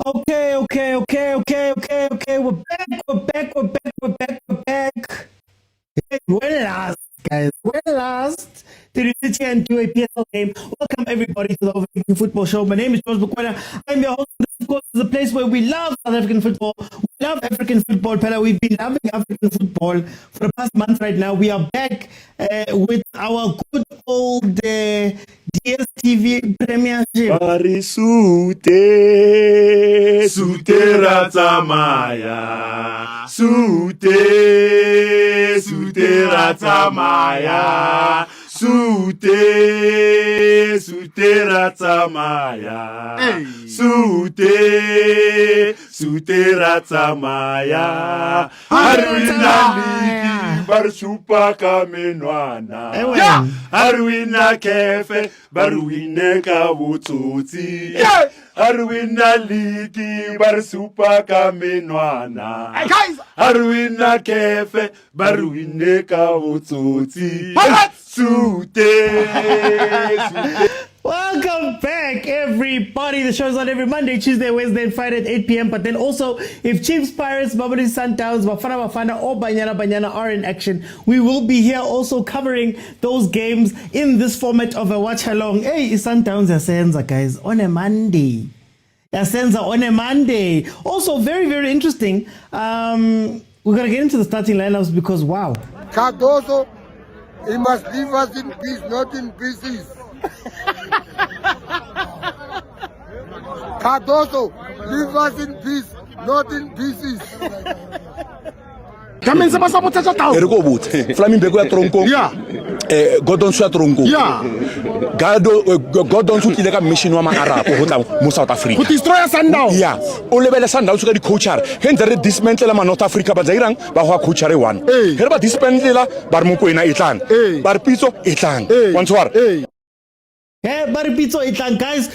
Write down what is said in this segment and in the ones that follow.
Okay. We're back. Hey, when last, guys? When last did we sit here and do a PSL game? Welcome everybody to the African Football Show. My name is Mokwena. I'm your host. Of course, it's a place where we love South African football. We love African football, Pella. We've been loving African football for the past month right now. We are back with our good old dstv premiership. Sute ratamaya. Sute ratamaya. Sute ratamaya. Sute ratamaya. Arwina ligi barsupa kamenwana. Arwina kefe barwine kabututi. Arwina ligi barsupa kamenwana. Arwina kefe barwine kabututi. Welcome back, everybody. The show's on every Monday, Tuesday, Wednesday, and Friday at 8 p.m. But then also, if Chiefs, Pirates, Mamelodi Sundowns, Bafana, or Banyana are in action, we will be here also covering those games in this format of a watch along. Hey, Sundowns yasenza, guys, on a Monday. Yasenza on a Monday. Also, very, very interesting. We're gonna get into the starting lineups because wow. Cardoso, he must leave us in peace, not in pieces. Cardoso, leave us in peace, not in pieces. Come in, Ergo boot. Flaming Bego Tronco. Yeah. Godon Tronco. Yeah. Godon to the mission Wama Arab or South Africa. Put destroy a sundown. Yeah. Only by the sundown to the coacher. Hence, dismantle North Africa, but Zairang, Baha Coachare one. Here about dismantle Barmukoina Itlan. Bar Pitso Itlan. Once more. Hey, Pitso Itlan, guys.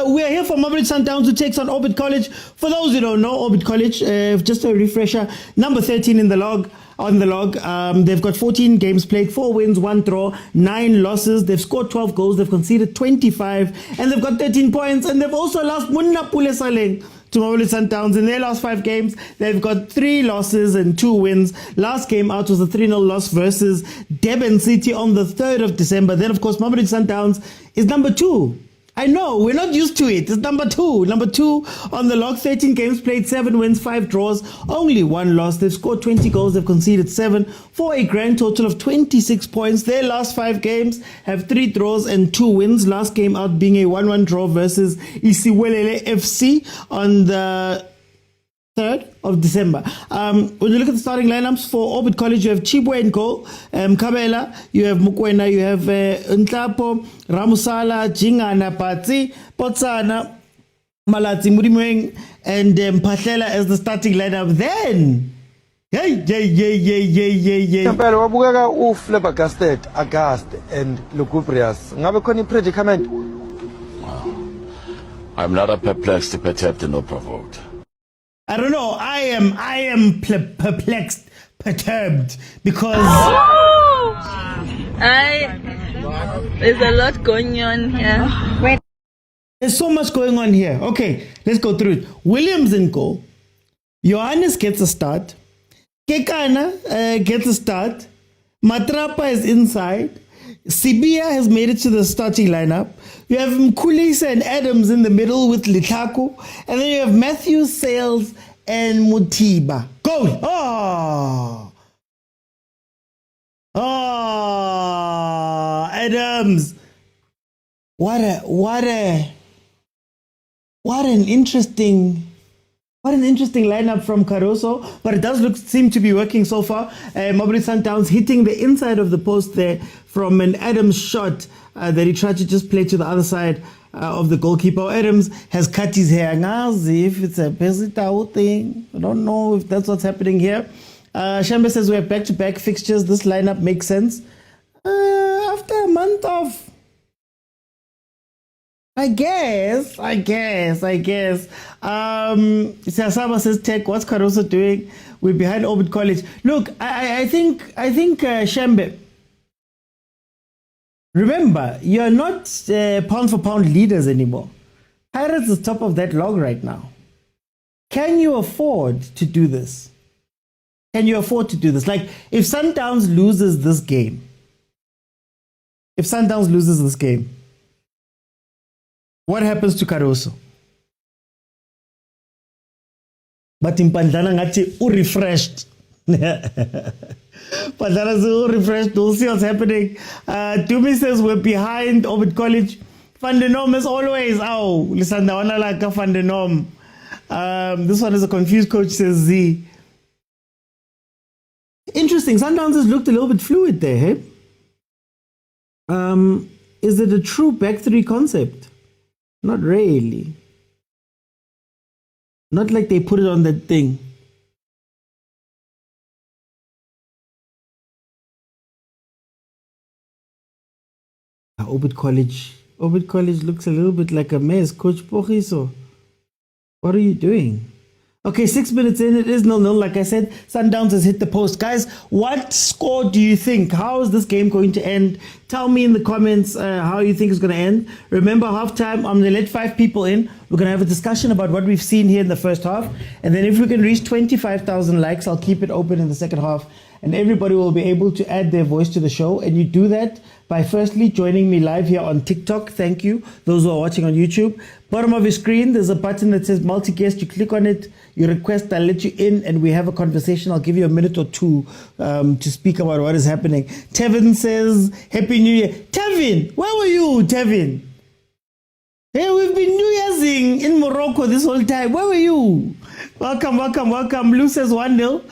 We are here for Mamelodi Sundowns to take on Orbit College. For those who don't know, Orbit College, just a refresher, number 13 in the log. On the log, they've got 14 games played, 4 wins, 1 draw, 9 losses. They've scored 12 goals, they've conceded 25, and they've got 13 points. And they've also lost Munna Pule Saleng to Mamelodi Sundowns. In their last 5 games, they've got 3 losses and 2 wins. Last game out was a 3-0 loss versus Durban City on the 3rd of December. Then, of course, Mamelodi Sundowns is number 2. I know, we're not used to it. It's number 2. Number 2 on the log, 13 games played, 7 wins, 5 draws, only 1 loss. They've scored 20 goals, they've conceded 7 for a grand total of 26 points. Their last 5 games have 3 draws and 2 wins. Last game out being a 1-1 draw versus Isiwelele FC on the 3rd of December. When you look at the starting lineups for Orbit College, you have Chibwe in goal, Kabela, you have Mokwena, you have Ntlapo, Ramusala, Jingana, Patsi, Potsana, Malati, Murimweng, and Pahlela as the starting lineup. Then, Wabugaka flabbergasted, aghast, and lugubrious. Ngabe khona predicament. I'm not a perplexed, perturbed, nor provoked. I don't know. I am perplexed, perturbed because there's a lot going on here. There's so much going on here. Okay, let's go through it. Williams in goal. Johannes gets a start. Kekana gets a start. Matrapa is inside. Sibia has made it to the starting lineup. You have Mkulisa and Adams in the middle with Litaku. And then you have Matthews, Sales, and Mutiba. Goal! Oh, Adams. What an interesting lineup from Caruso, but it does seem to be working so far. Mamelodi Sundowns hitting the inside of the post there from an Adams shot that he tried to just play to the other side of the goalkeeper. Adams has cut his hair. Ngazi if it's a Pesitao thing. I don't know if that's what's happening here. Shambe says we have back-to-back fixtures. This lineup makes sense. After a month off. I guess. Siasaba says, Tech, what's Caruso doing? We're behind Orbit College. Look, I think Shambe, remember, you're not pound for pound leaders anymore. Pirates is top of that log right now. Can you afford to do this? Can you afford to do this? Like, if Sundowns loses this game, what happens to Caruso? But in Pandana ngati refreshed. Pandana refreshed. We'll see what's happening. Tumi says we're behind Orbit College. Van der Norm as always. Oh, listen, the one like Van der Norm. This one is a confused coach, says Z. Interesting. Sundowns has looked a little bit fluid there, hey? Is it a true back three concept? Not really. Not like they put it on that thing. Orbit College looks a little bit like a mess. Coach Pogiso, what are you doing? Okay, 6 minutes in, it is 0-0. Like I said, Sundowns has hit the post. Guys, what score do you think? How is this game going to end? Tell me in the comments how you think it's going to end. Remember, halftime, I'm going to let 5 people in. We're going to have a discussion about what we've seen here in the first half. And then if we can reach 25,000 likes, I'll keep it open in the second half. And everybody will be able to add their voice to the show. And you do that by firstly joining me live here on TikTok. Thank you. Those who are watching on YouTube. Bottom of your screen, there's a button that says multi-guest. You click on it, you request, I'll let you in, and we have a conversation. I'll give you a minute or two to speak about what is happening. Tevin says, Happy New Year. Tevin, where were you, Tevin? Hey, we've been New Year'sing in Morocco this whole time. Where were you? Welcome. Blue says 1-0.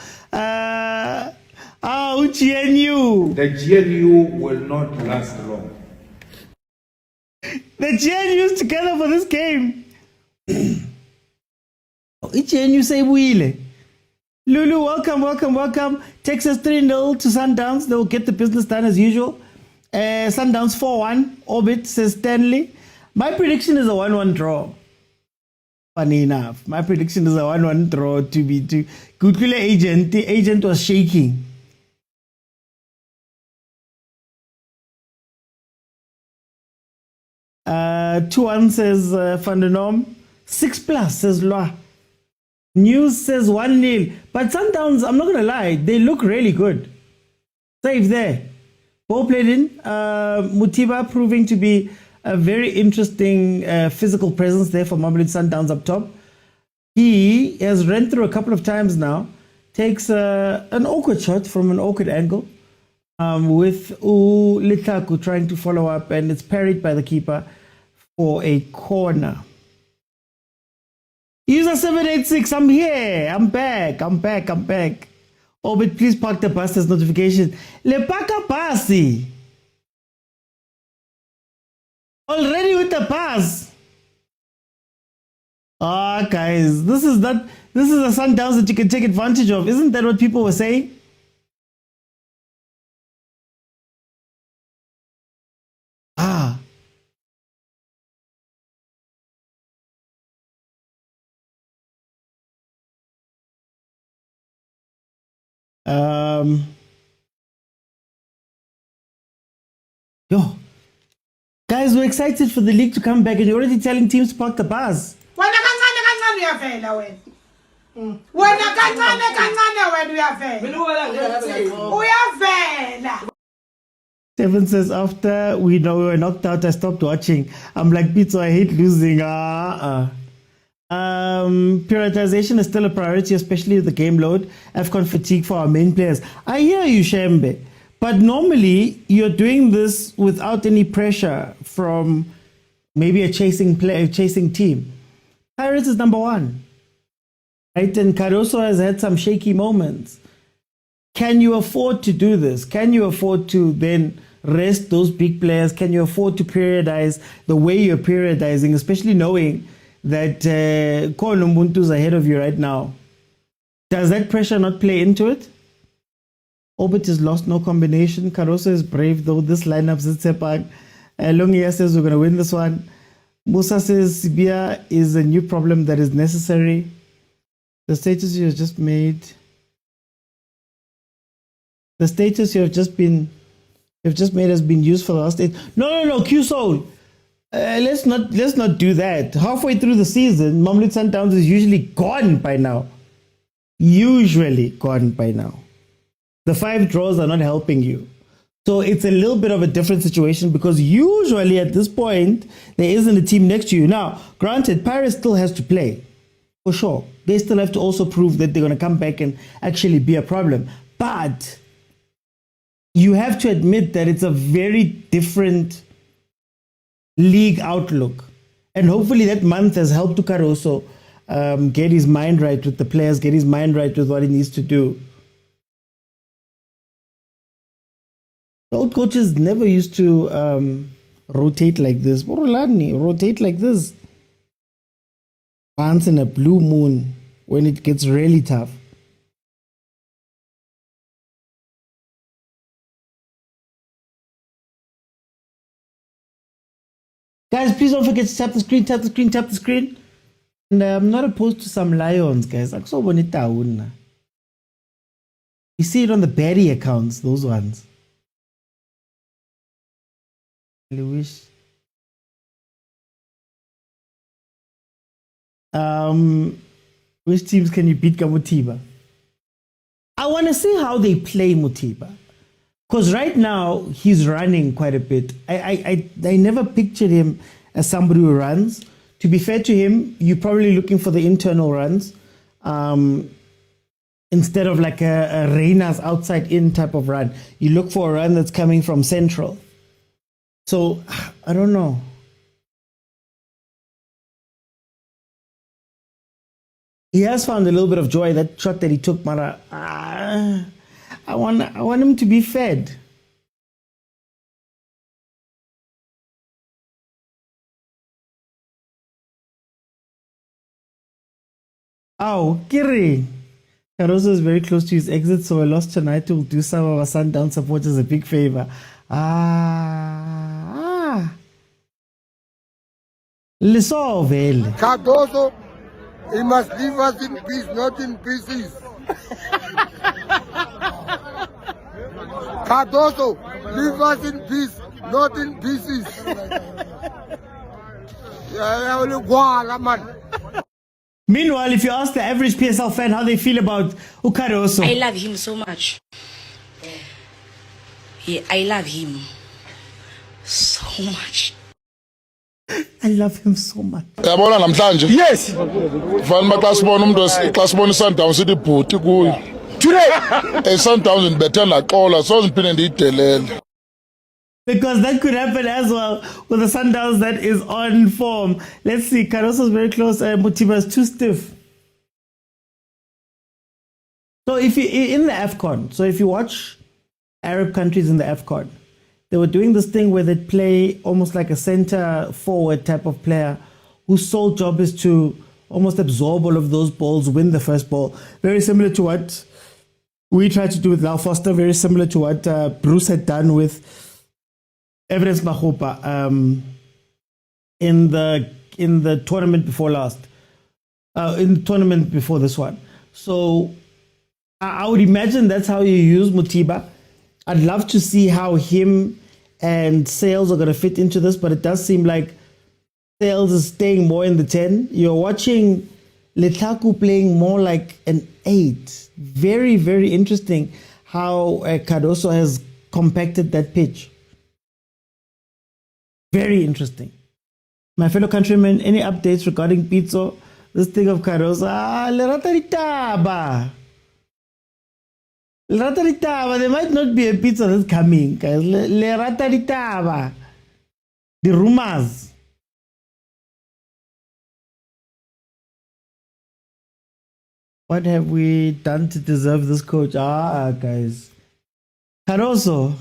GNU. The GNU will not last long. The GNU's together for this game. GNU say Wheeler. Lulu, welcome. Texas 3-0 to Sundowns. They will get the business done as usual. Sundowns 4-1. Orbit says Stanley. My prediction is a 1-1 draw. Funny enough. My prediction is a 1-1 draw to be to Goodkule agent. The agent was shaking. 2-1 says Van der Norm. 6+ says Loa. News says 1-0. But Sundowns, I'm not going to lie, they look really good. Save there. Ball played in. Mutiba proving to be a very interesting physical presence there for Mamelodi Sundowns up top. He has ran through a couple of times now. Takes an awkward shot from an awkward angle. With Litaku trying to follow up, and it's parried by the keeper for a corner. User 786, I'm here. I'm back. Orbit, please park the bus as notification. Le paka pasi. Already with the pass. Guys, this is a Sundowns that you can take advantage of. Isn't that what people were saying? Guys, we're excited for the league to come back, and you're already telling teams to park the bus. Steven says, after we know we were knocked out, I stopped watching. I'm like, Pitso, I hate losing. Prioritization is still a priority, especially with the game load. AFCON fatigue for our main players. I hear you, Shembe. But normally, you're doing this without any pressure from maybe a chasing team. Pirates is number 1. Right? And Caruso has had some shaky moments. Can you afford to do this? Can you afford to then rest those big players? Can you afford to periodize the way you're periodizing, especially knowing that Kono Muntu is ahead of you right now? Does that pressure not play into it? Orbit is lost, no combination. Caruso is brave, though this lineup is Sepang. Longia says we're going to win this one. Musa says Sibia is a new problem that is necessary. The status you have just made. The status you have just made has been used for the last 8. No, Q Soul. Let's not do that. Halfway through the season, Mamelodi Sundowns is usually gone by now. Usually gone by now. The 5 draws are not helping you. So it's a little bit of a different situation because usually at this point, there isn't a team next to you. Now, granted, Paris still has to play, for sure. They still have to also prove that they're going to come back and actually be a problem. But you have to admit that it's a very different league outlook. And hopefully that month has helped Caruso get his mind right with the players, get his mind right with what he needs to do. The old coaches never used to rotate like this. Rulani, rotate like this. Once in a blue moon when it gets really tough. Guys, please don't forget to tap the screen, tap the screen, tap the screen. And I'm not opposed to some lions, guys. You see it on the Betty accounts, those ones. I wish. Which teams can you beat Mutiba? I want to see how they play Mutiba. Because right now, he's running quite a bit. I never pictured him as somebody who runs. To be fair to him, you're probably looking for the internal runs instead of like a Reina's outside-in type of run. You look for a run that's coming from central. So, I don't know. He has found a little bit of joy. That shot that he took, Mara. I want him to be fed. Oh, Kiri. Caruso is very close to his exit, so a loss tonight will do some of our Sundown supporters a big favor. Lisovele. Cardoso, he must leave us in peace, not in pieces. Cardoso, leave us in peace, not in pieces. Meanwhile, if you ask the average PSL fan how they feel about Caruso, I love him so much. I love him so much. I love him so much. Yabona namhlanje? Yes. Fanele xa sibona umuntu xa sibona iSundowns sithi bhuti kuyo. Today iSundowns ndibethe laxola so ngiphinde ndiyidelele. Because that could happen as well with the Sundowns that is on form. Let's see, Caruso's very close. Mutiba is too stiff. So if you in the AFCON, so if you watch Arab countries in the AFCON, they were doing this thing where they'd play almost like a center forward type of player whose sole job is to almost absorb all of those balls, win the first ball. Very similar to what we tried to do with Lau Foster, very similar to what Bruce had done with Evidence Mahopa in the tournament before last, in the tournament before this one. So I would imagine that's how you use Mutiba. I'd love to see how him and Sales are going to fit into this, but it does seem like Sales is staying more in the 10. You're watching Letlaku playing more like an 8. Very, very interesting how Cardoso has compacted that pitch. Very interesting. My fellow countrymen, any updates regarding Pitso? This thing of Cardoso, there might not be a pizza that's coming, guys. The rumors. What have we done to deserve this coach? Guys. Caruso.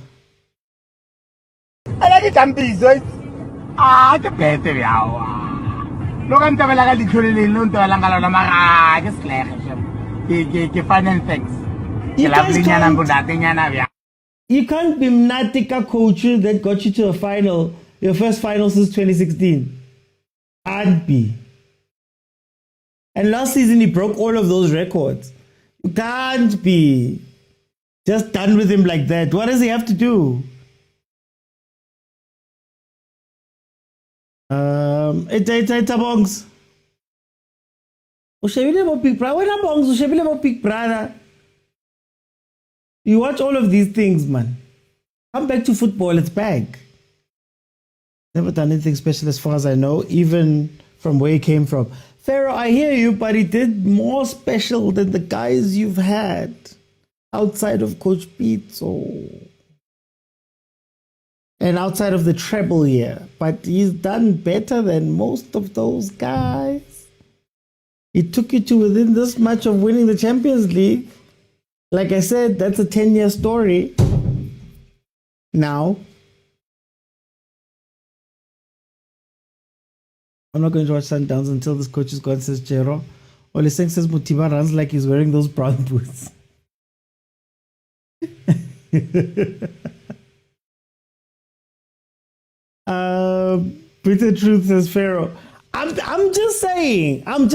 Ke bete bjao. Lo ka ntabela ka ditlhole le lo ntabela ka lona maga ke slege ke final thanks. You can't be Mnatika coach that got you to a final, your first final since 2016. Can't be. And last season he broke all of those records. You can't be just done with him like that. What does he have to do? It's bongs. Ushebile mo Big Brother. When bongs, ushebile mo Big Brother. You watch all of these things, man. Come back to football, it's back. Never done anything special as far as I know, even from where he came from. Pharaoh, I hear you, but he did more special than the guys you've had outside of Coach Pitso and outside of the treble year. But he's done better than most of those guys. He took you to within this much of winning the Champions League. Like I said, that's a 10-year story now. I'm not going to watch Sundowns until this coach is gone, says Jero. Oliseng says Mutiba runs like he's wearing those brown boots. Bitter truth says Pharaoh. I'm just saying. I'm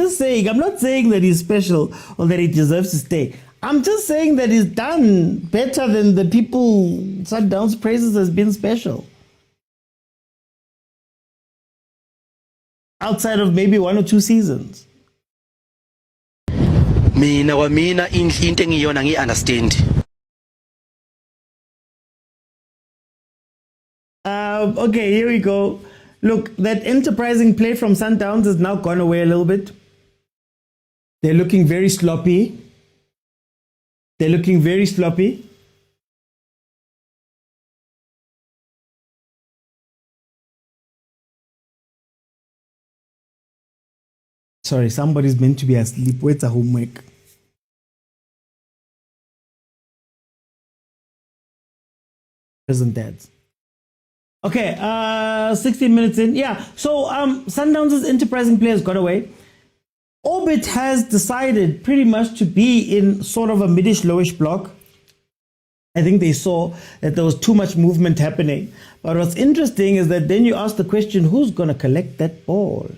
not saying that he's special or that he deserves to stay. I'm just saying that he's done better than the people Sundowns praises as being special. Outside of maybe 1 or 2 seasons. Mina into engiyona ngi-understand. Okay, here we go. Look, that enterprising play from Sundowns has now gone away a little bit. They're looking very sloppy. Sorry, somebody's meant to be asleep. Where's the homework? Present dads. Okay, 16 minutes in. Yeah, so Sundowns' enterprising players got away. Orbit has decided pretty much to be in sort of a midish, lowish block. I think they saw that there was too much movement happening. But what's interesting is that then you ask the question, who's going to collect that ball?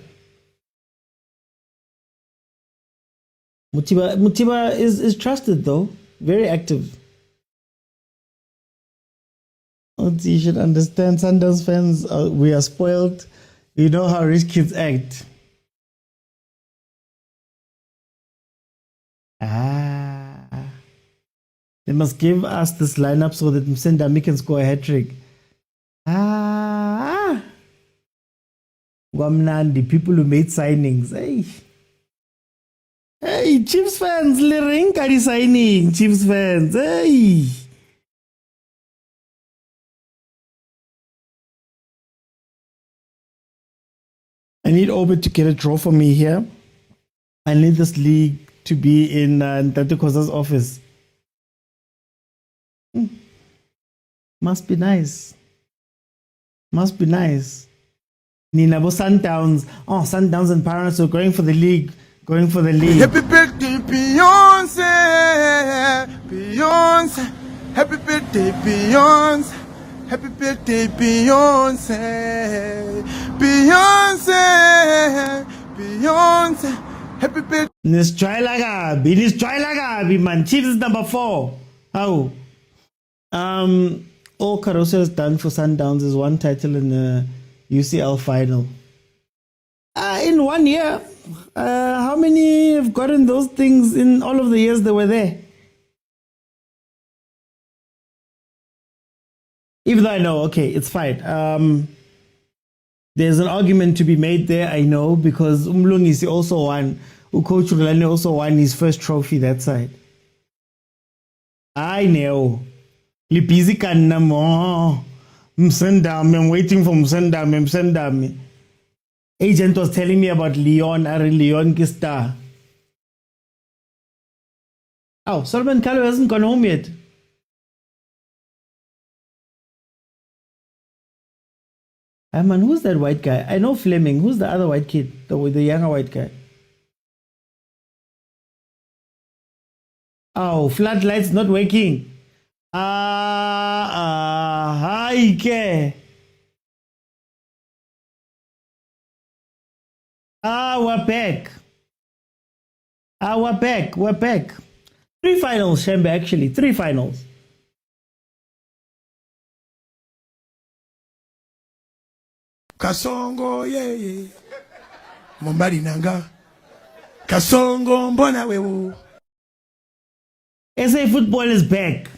Mutiba is trusted though, very active. You should understand, Sundowns fans, we are spoiled. You know how rich kids act. They must give us this lineup so that Msendami can score a hat-trick. Wamnandi, people who made signings. Hey, Chiefs fans, Lirinka signing. Chiefs fans, hey. I need Orbit to get a draw for me here. I need this league to be in Tate Khoza's office. Must be nice. Ninabo Sundowns. Oh, Sundowns and Pirates are going for the league. Happy birthday, Beyonce. Happy birthday, Beyonce. Happy birthday, Beyonce. Happy birthday. Nistrylagabi, man. Chiefs is number 4. How? All Caruso has done for Sundowns is 1 title in the UCL final. In 1 year. How many have gotten those things in all of the years they were there? Even though I know, okay, it's fine. There's an argument to be made there, I know, because Umlungisi also won. Coach Rulani also won his first trophy that side. I know. Lipizi kanamo. Msendami, I'm waiting for Msendami. Agent was telling me about Leon Kista. Oh, Solomon Kalou hasn't gone home yet. Man, who's that white guy? I know Fleming. Who's the other white kid? The younger white guy. Oh, floodlights not working. Hi, ke. We're back. 3 finals, Shembe, actually. 3 finals. Kasongo yeah. Mombali nanga. Kasongo mbona wewe. SA football is back.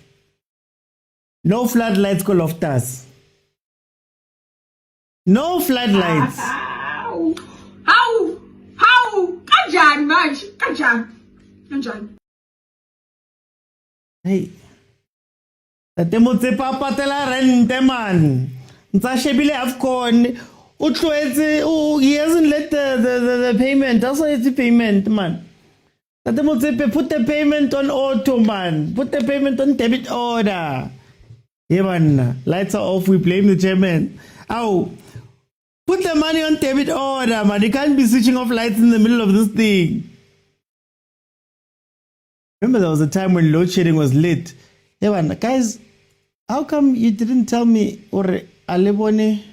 No floodlights call of us. No floodlights. How? Kanjani manje? Kanjani? Hey. Tate Motsepe a patela rente man. Ntsa shebile AFCON. He hasn't let the payment. That's why it's the payment, man. Tate Motsepe, put the payment on auto, man. Put the payment on debit order. Yeah, man. Lights are off. We blame the chairman. Ow. Put the money on debit order, man. You can't be switching off lights in the middle of this thing. Remember there was a time when load shedding was lit. Yeah, man. Guys, how come you didn't tell me or Alebone?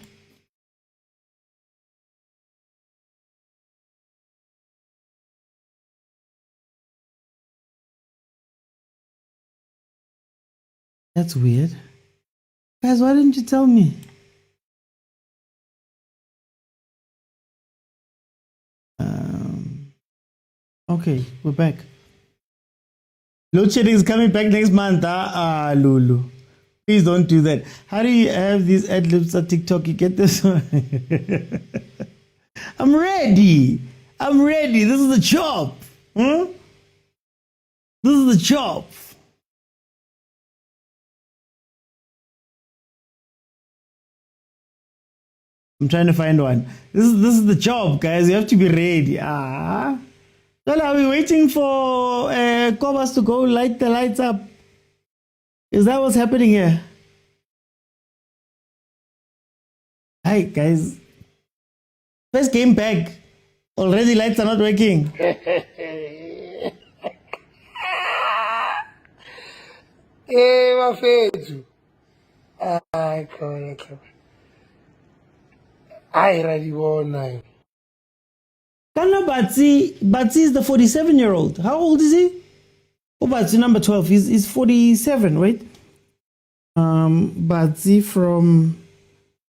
That's weird. Guys, why didn't you tell me? Okay, we're back. Load shedding is coming back next month. Lulu. Please don't do that. How do you have these ad-libs on TikTok? You get this one? I'm ready. This is the job. This is the job. I'm trying to find one. This is the job, guys. You have to be ready. Well, are we waiting for Kobas to go light the lights up? Is that what's happening here? Hi, guys. First game back. Already lights are not working. Hey, mafethu. Ay, khona. I already won. Kana Batsi is the 47-year-old. How old is he? Oh, Batsi number 12. He's 47, right? Batsi from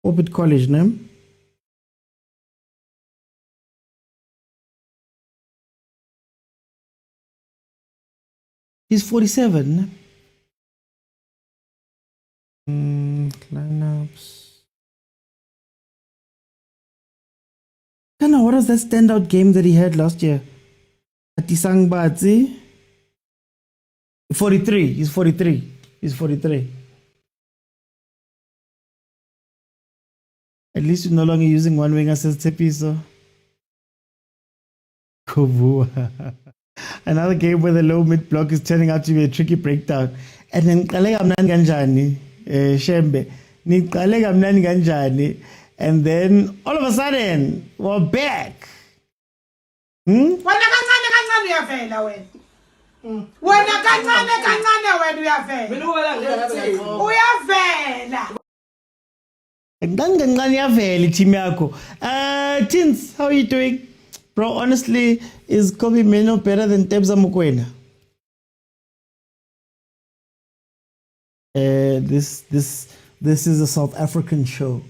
Orbit College, no? He's 47. Lineups. Kana, what was that standout game that he had last year? Atisang Batsi. 43. He's 43. At least you're no longer using one winger, says Tepi, so. Kovu. Another game where the low mid block is turning out to be a tricky breakdown. And then Kalega Mnan Ganjani, Shembe. Ni Kalega Mnan Ganjani. And then all of a sudden, we're back. Wena kancane uyavela wena. Wena kancane uyavela. Uyavela. Kancane uyavela team yakho. Tins, how are you doing? Bro, honestly, is Kobe Meno better than Tebza Mokwena? This is a South African show.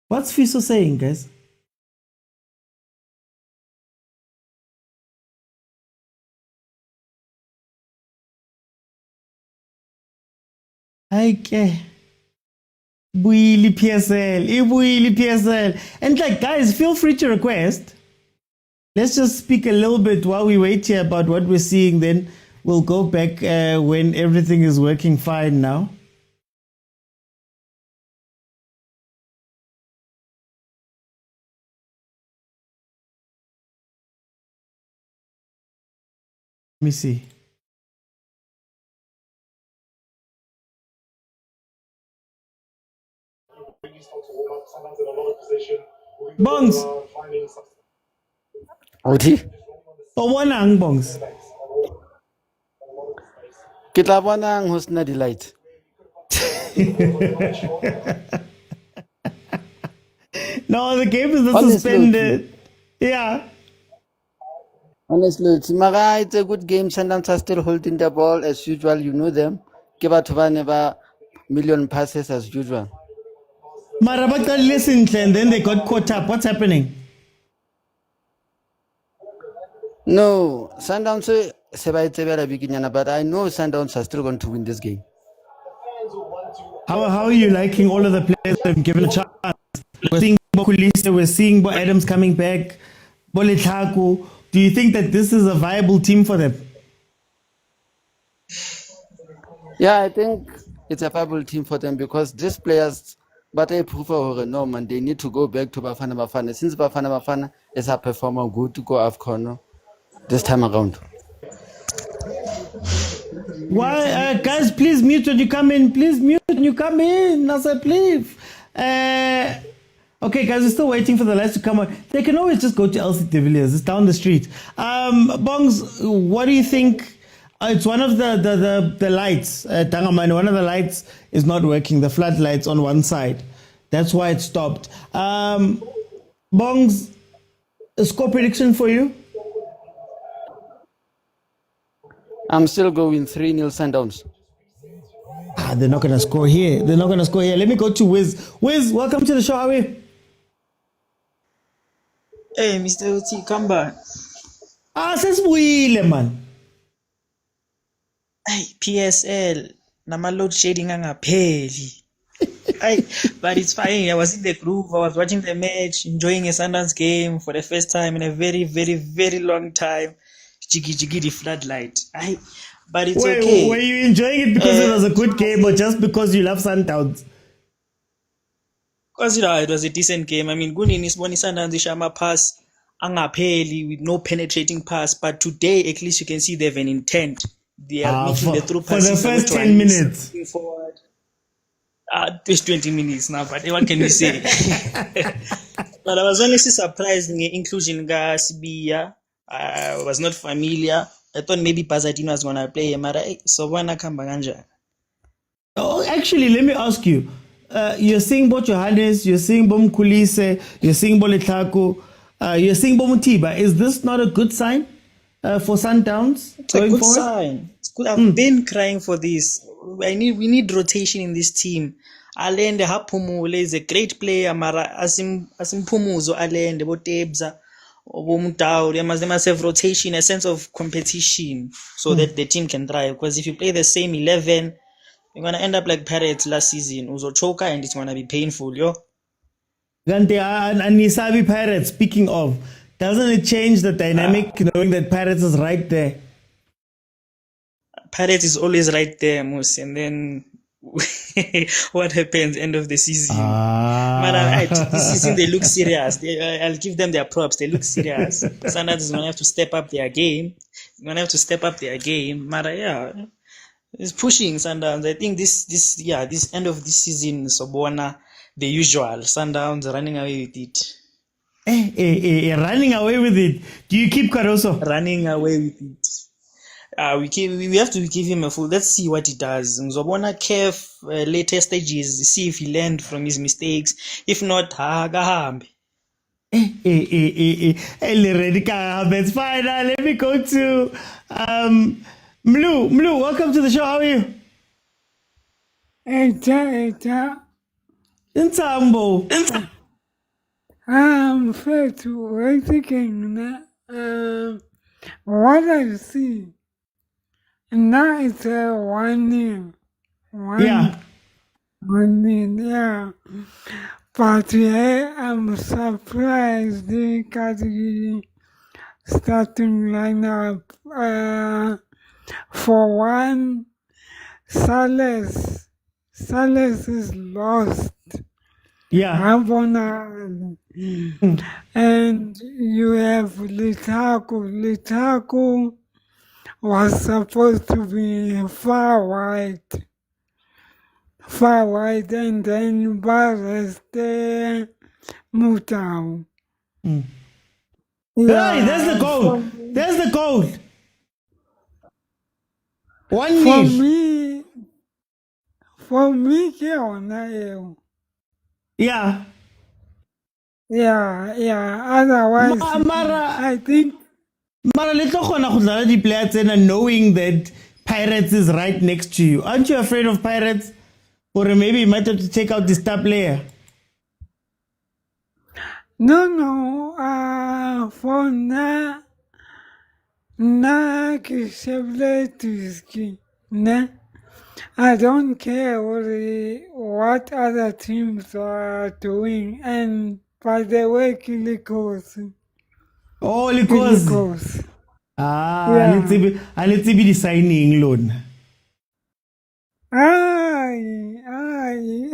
What's Fiso saying, guys? Okay. Buili PSL. And like, guys, feel free to request. Let's just speak a little bit while we wait here about what we're seeing. Then we'll go back when everything is working fine now. Let me see. Bongs. Odi. Bonang Bongs. Ke tla bonang ho sena di-light. No, the game is not suspended. Yeah. Honestly, Mara, it's a good game. Sundowns are still holding the ball as usual. You know them. Give out to one million passes as usual. Marabaka listened and then they got caught up. What's happening? No, Sundowns but I know Sundowns are still going to win this game. How are you liking all of the players that have given a chance? We're seeing Bokulise, we're seeing Bo Adams coming back, Bolethaku. Do you think that this is a viable team for them? Yeah, I think it's a viable team for them because these players, but I prefer no man, they need to go back to Bafana. Since Bafana is a performer good to go AFCON this time around. Why, guys, please mute when you come in. Please mute when you come in. Nasa, please. Okay, guys, we're still waiting for the lights to come on. They can always just go to LC De Villiers. It's down the street. Bongs, what do you think? It's one of the lights, Tangamani, one of the lights is not working, the floodlights on one side. That's why it stopped. Bongs, a score prediction for you? I'm still going 3-0 Sundowns. They're not going to score here. They're not going to score here. Let me go to Wiz. Wiz, welcome to the show. How are you? Hey, Mr. Uti, come back. Sesibuyile man. Hey, PSL. Nama load shading angapheli. But it's fine. I was in the groove. I was watching the match, enjoying a Sundowns game for the first time in a very, very, very long time. Jiggy the floodlight. But it's okay. Were you enjoying it because it was a good game or just because you love Sundowns? Because it was a decent game. I mean, Gunini is one Sundowns shama pass angapheli with no penetrating pass. But today, at least you can see they have an intent. They are making the through passing for the first 10 minutes. Forward. There's 20 minutes now, but what can we say? But I was honestly surprised in the inclusion ga Sibiya. I was not familiar. I thought maybe Pazatino was going to play Mara. So when I come back, oh, actually, let me ask you. You're seeing Bo Johannes, you're seeing Bom Kulise, you're seeing Bolethaku, you're seeing Bomutiba. Is this not a good sign for Sundowns? It's a good sign. It's good. I've been crying for this. We need rotation in this team. Alende Hapumule is a great player. Mara Asim Pumuzo Alende Botebza. They must have rotation, a sense of competition, so that the team can thrive. Because if you play the same 11, you're gonna end up like Pirates last season, Uzochoka, and it's gonna be painful, yo. Gante and Nisabi Pirates. Speaking of, doesn't it change the dynamic knowing that Pirates is right there? Pirates is always right there, Mus, and then what happens end of the season? This season they look serious. I'll give them their props. They look serious. Sundowns is gonna have to step up their game. It's pushing Sundowns. I think this end of this season, Sobona, the usual Sundowns running away with it. Running away with it. Do you keep Caruso? Running away with it. We have to give him a full. Let's see what he does. Mzobona CAF later stages, see if he learned from his mistakes. If not, Hagahambe. It's fine. Let me go to Mlu, welcome to the show. How are you? Intambo. I'm fair to waiting. What I see now it's 1-0. 1-0, yeah. But I'm surprised the category starting lineup. For one, Sales is lost. Yeah. And you have Litaku. Litaku was supposed to be far wide, and then Barres the Motaung. Hey, there's the goal. There's the goal. 1-0. For me, yeah. Otherwise, I think. Mara, let's go on the players and knowing that Pirates is right next to you. Aren't you afraid of Pirates? Or maybe you might have to take out the star player. for na na. I don't care what other teams are doing, and by the way, Kilikosi. Oh, Kilikosi. Yeah. Let's be the signing loan.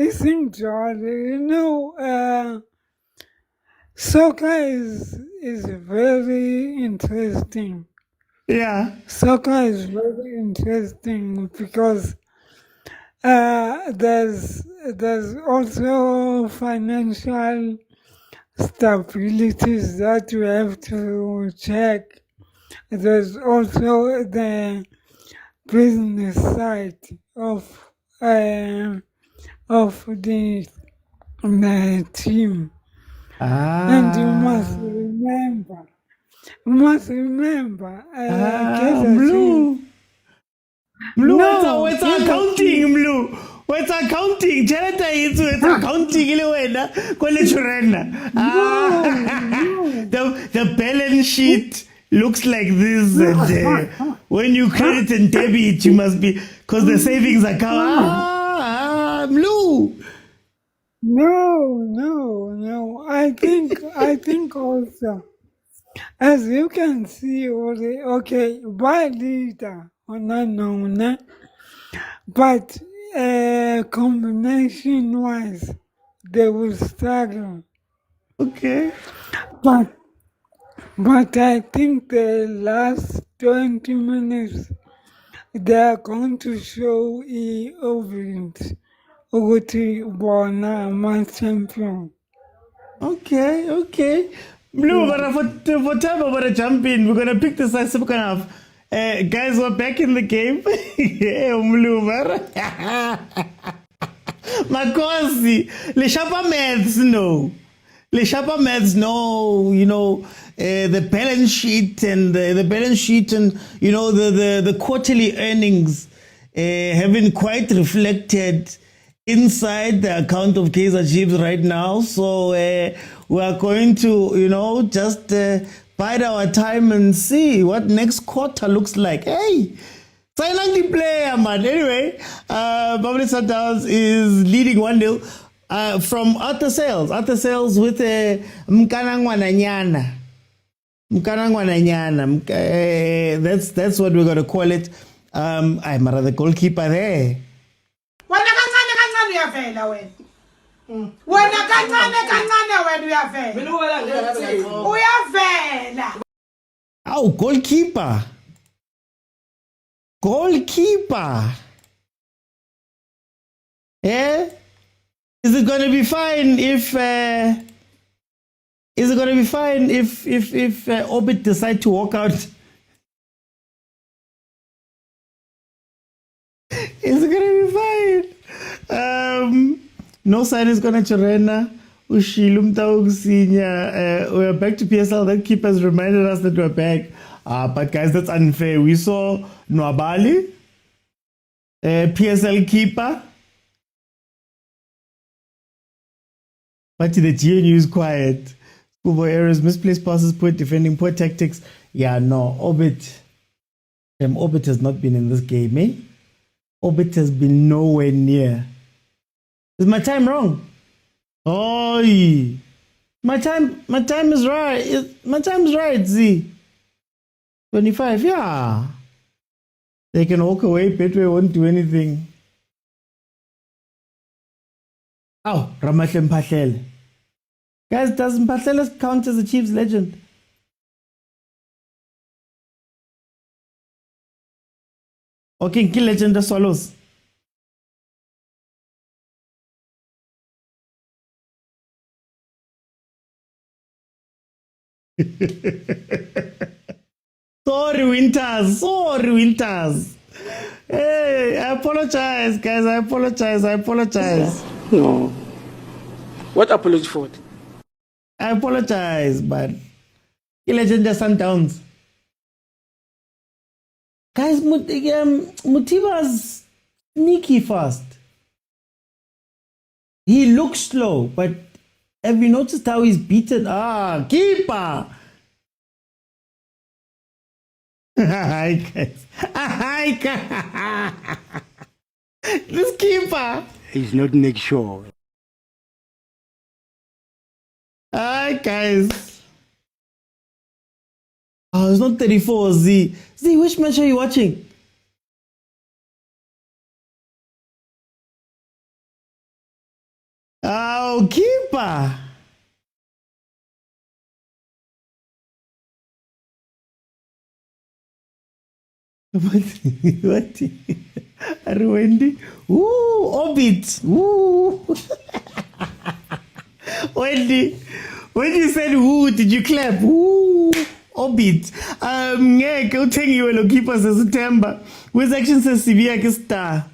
It's interesting. Soccer is very interesting. Yeah. Soccer is very interesting because there's also financial stabilities that you have to check. There's also the business side of the team. And you must remember, Blue. What's accounting, Blue? What's accounting? It's accounting. The balance sheet looks like this. And, when you credit and debit, you must be, because the savings account. Blue. No. I think also, as you can see, okay, by leader, but combination wise, they will struggle. Okay. But I think the last 20 minutes, they are going to show evidence. Champion. Okay. Blue, but for time I'm gonna jump in. We're gonna pick the second half. Guys, we're back in the game. Blue, Makosi, le Shapa Maths no. Le Shapa Maths no, the balance sheet and the balance sheet and the quarterly earnings haven't quite reflected inside the account of Kaizer Chiefs right now. So we are going to, just bide our time and see what next quarter looks like. Hey, silent the player, man. Anyway, Mamelodi Sundowns is leading 1-0 from Arthur Sales. Arthur Sales with Mkanangwananyana. That's what we're going to call it. I'm the goalkeeper there. Uyavela wena kancane uyavela. Oh, goalkeeper. Yeah. Is it going to be fine if Orbit decide to walk out? Is it going to be fine? No sign is going to Chirena. We are back to PSL. That keepers reminded us that we're back. But guys, that's unfair. We saw Nwabali, PSL keeper. But the GNU is quiet. Schoolboy errors, misplaced passes, poor defending, poor tactics. Yeah, no. Orbit has not been in this game, eh? Orbit has been nowhere near. Is my time wrong? Oh, my time is right. My time is right, Z. 25, yeah. They can walk away, Betway won't do anything. Oh, Ramahle Mphahlele. Guys, does Mphahlele count as a Chiefs legend? Okay, kill legend of Swallows. Sorry, Winters. Hey, I apologize, guys. I apologize. No. What apology for? I apologize, but legend of Sundowns. Guys, Mutiba's sneaky fast. He looks slow, but Have you noticed how he's beaten? Ah, keeper. Hi guys. Hi guys. This keeper. He's not make sure. Hi guys. Oh, it's not 34. Z, which match are you watching? Oh, keeper. What? Wendy? Ooh, Orbit. Ooh. Wendy, when you said woo, did you clap? Ooh, Orbit. Yeah, go take you a keeper says September. With action says severe star.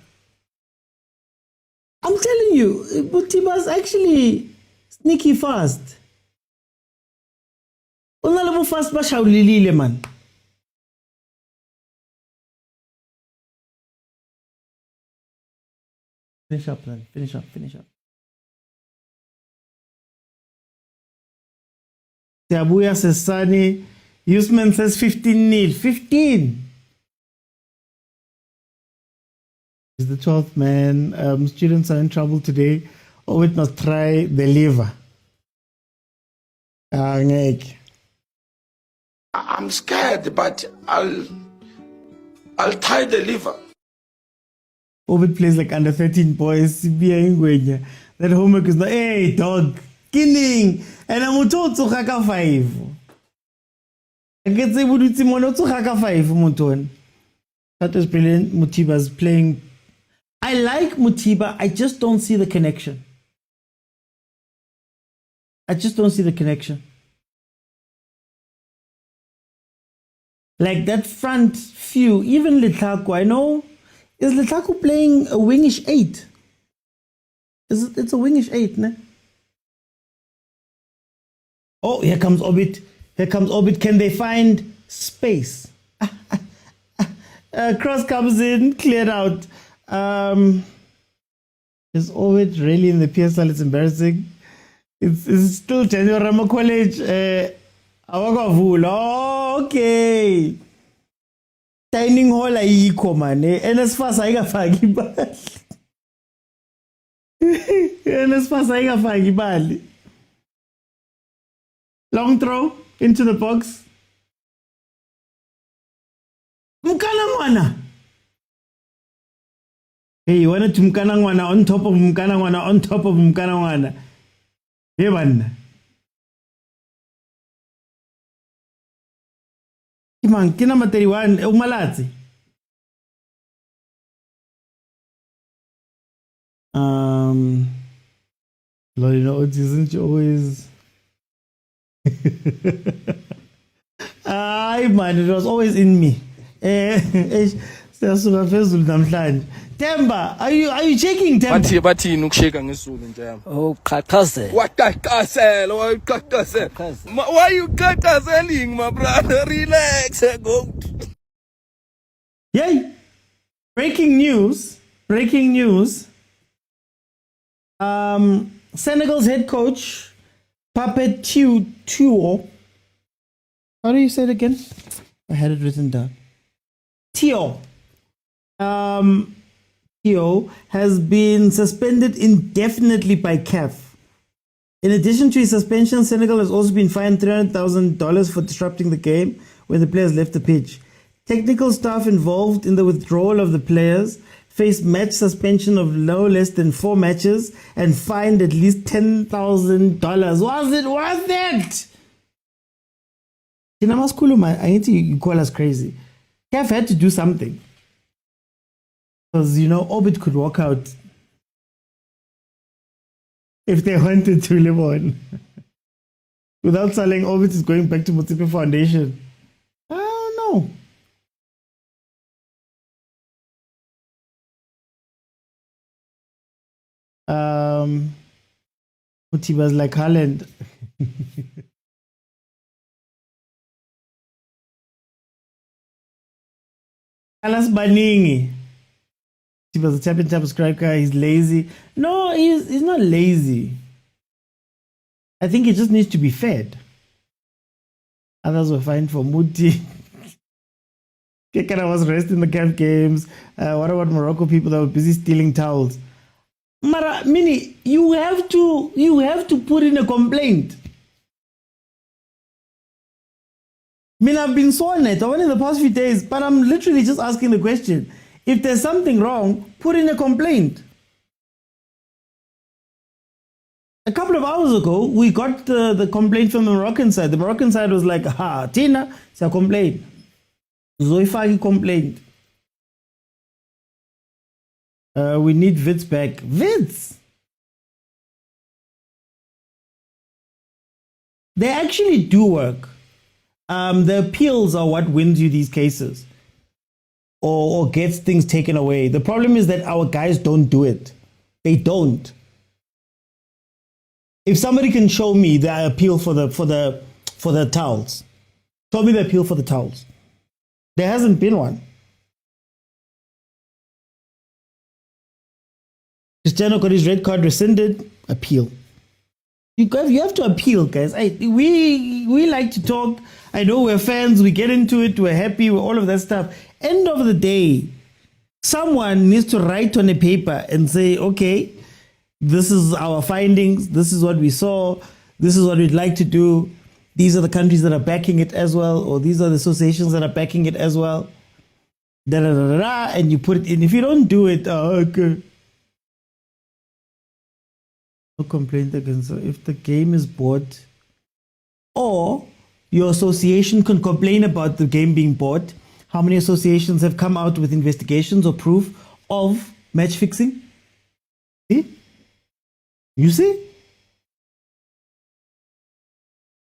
I'm telling you, Motsepe's actually sneaky fast. Unalabo fast ba shawulilile man. Finish up, man. Finish up. Tiabuya says Sunny. Usman says 15-0. 15. He's the 12th man. Students are in trouble today. Oh, it must try the liver. I'm scared, but I'll tie the liver. Ovid plays like under 13 boys. That homework is not, hey, dog, killing. And I'm told to haka 5. I get the Buduti to haka 5. Muton. That is brilliant. Motsepe's playing. I like Motsepe. I just don't see the connection. Like that front few, even Letlaku, I know. Is Letlaku playing a wingish 8? It's a wingish 8, ne? Oh, here comes Orbit. Can they find space? Cross comes in, cleared out. Is Orbit really in the PSL? It's embarrassing. It's still January Rama College. Okay. Dining hall ayikho man. NSFAS ayikafaki imali. NSFAS ayikafaki imali. Long throw into the box. Mkanangwana. Hey, you wanted to Mkanangwana on top of Mkanangwana on top of Mkanangwana. Hey, man. Kina number 31, Umalatsi. Lord, you know, it isn't always. Ay, man, it was always in me. Temba, are you checking Temba? Bathi nukusheka ngesizulu njalo. Oh, khakhazela. Wakhakhazela, why you khathazeling, my brother? Relax, go. Yay! Breaking news. Senegal's head coach, Papet Tio. How do you say it again? I had it written down. Tio. Tio has been suspended indefinitely by CAF. In addition to his suspension, Senegal has also been fined $300,000 for disrupting the game when the players left the pitch. Technical staff involved in the withdrawal of the players faced match suspension of no less than 4 matches and fined at least $10,000. Was it worth it? I need to call us crazy. CAF had to do something. Because, you know, Orbit could walk out if they wanted to live on. Without selling, Orbit is going back to Motsepe Foundation. I don't know. Motsepe was like Haaland. Alas Baningi. He was a champion type of striker. He's lazy. No, he's not lazy. I think it just needs to be fed. Others were fine for Muti. Kekana was resting the CAF games. What about Morocco people that were busy stealing towels? Mara, Mini, you have to put in a complaint. I mean, I've been sworn at in the past few days, but I'm literally just asking the question. If there's something wrong, put in a complaint. A couple of hours ago, we got the complaint from the Moroccan side. The Moroccan side was like, Tina, it's a complaint. Zoifagi complaint. We need Wits back. Wits? They actually do work. The appeals are what wins you these cases or gets things taken away. The problem is that our guys don't do it. They don't. If somebody can show me the appeal for the towels, show me the appeal for the towels. There hasn't been one. Cristiano got his red card rescinded. Appeal. You have to appeal, guys. We like to talk. I know we're fans. We get into it. We're happy. We're all of that stuff. End of the day, someone needs to write on a paper and say, okay, this is our findings. This is what we saw. This is what we'd like to do. These are the countries that are backing it as well, or these are the associations that are backing it as well. Da, da, da, da, da, and you put it in. If you don't do it, okay. No complaint against it. If the game is bought, or your association can complain about the game being bought. How many associations have come out with investigations or proof of match fixing? See? You see?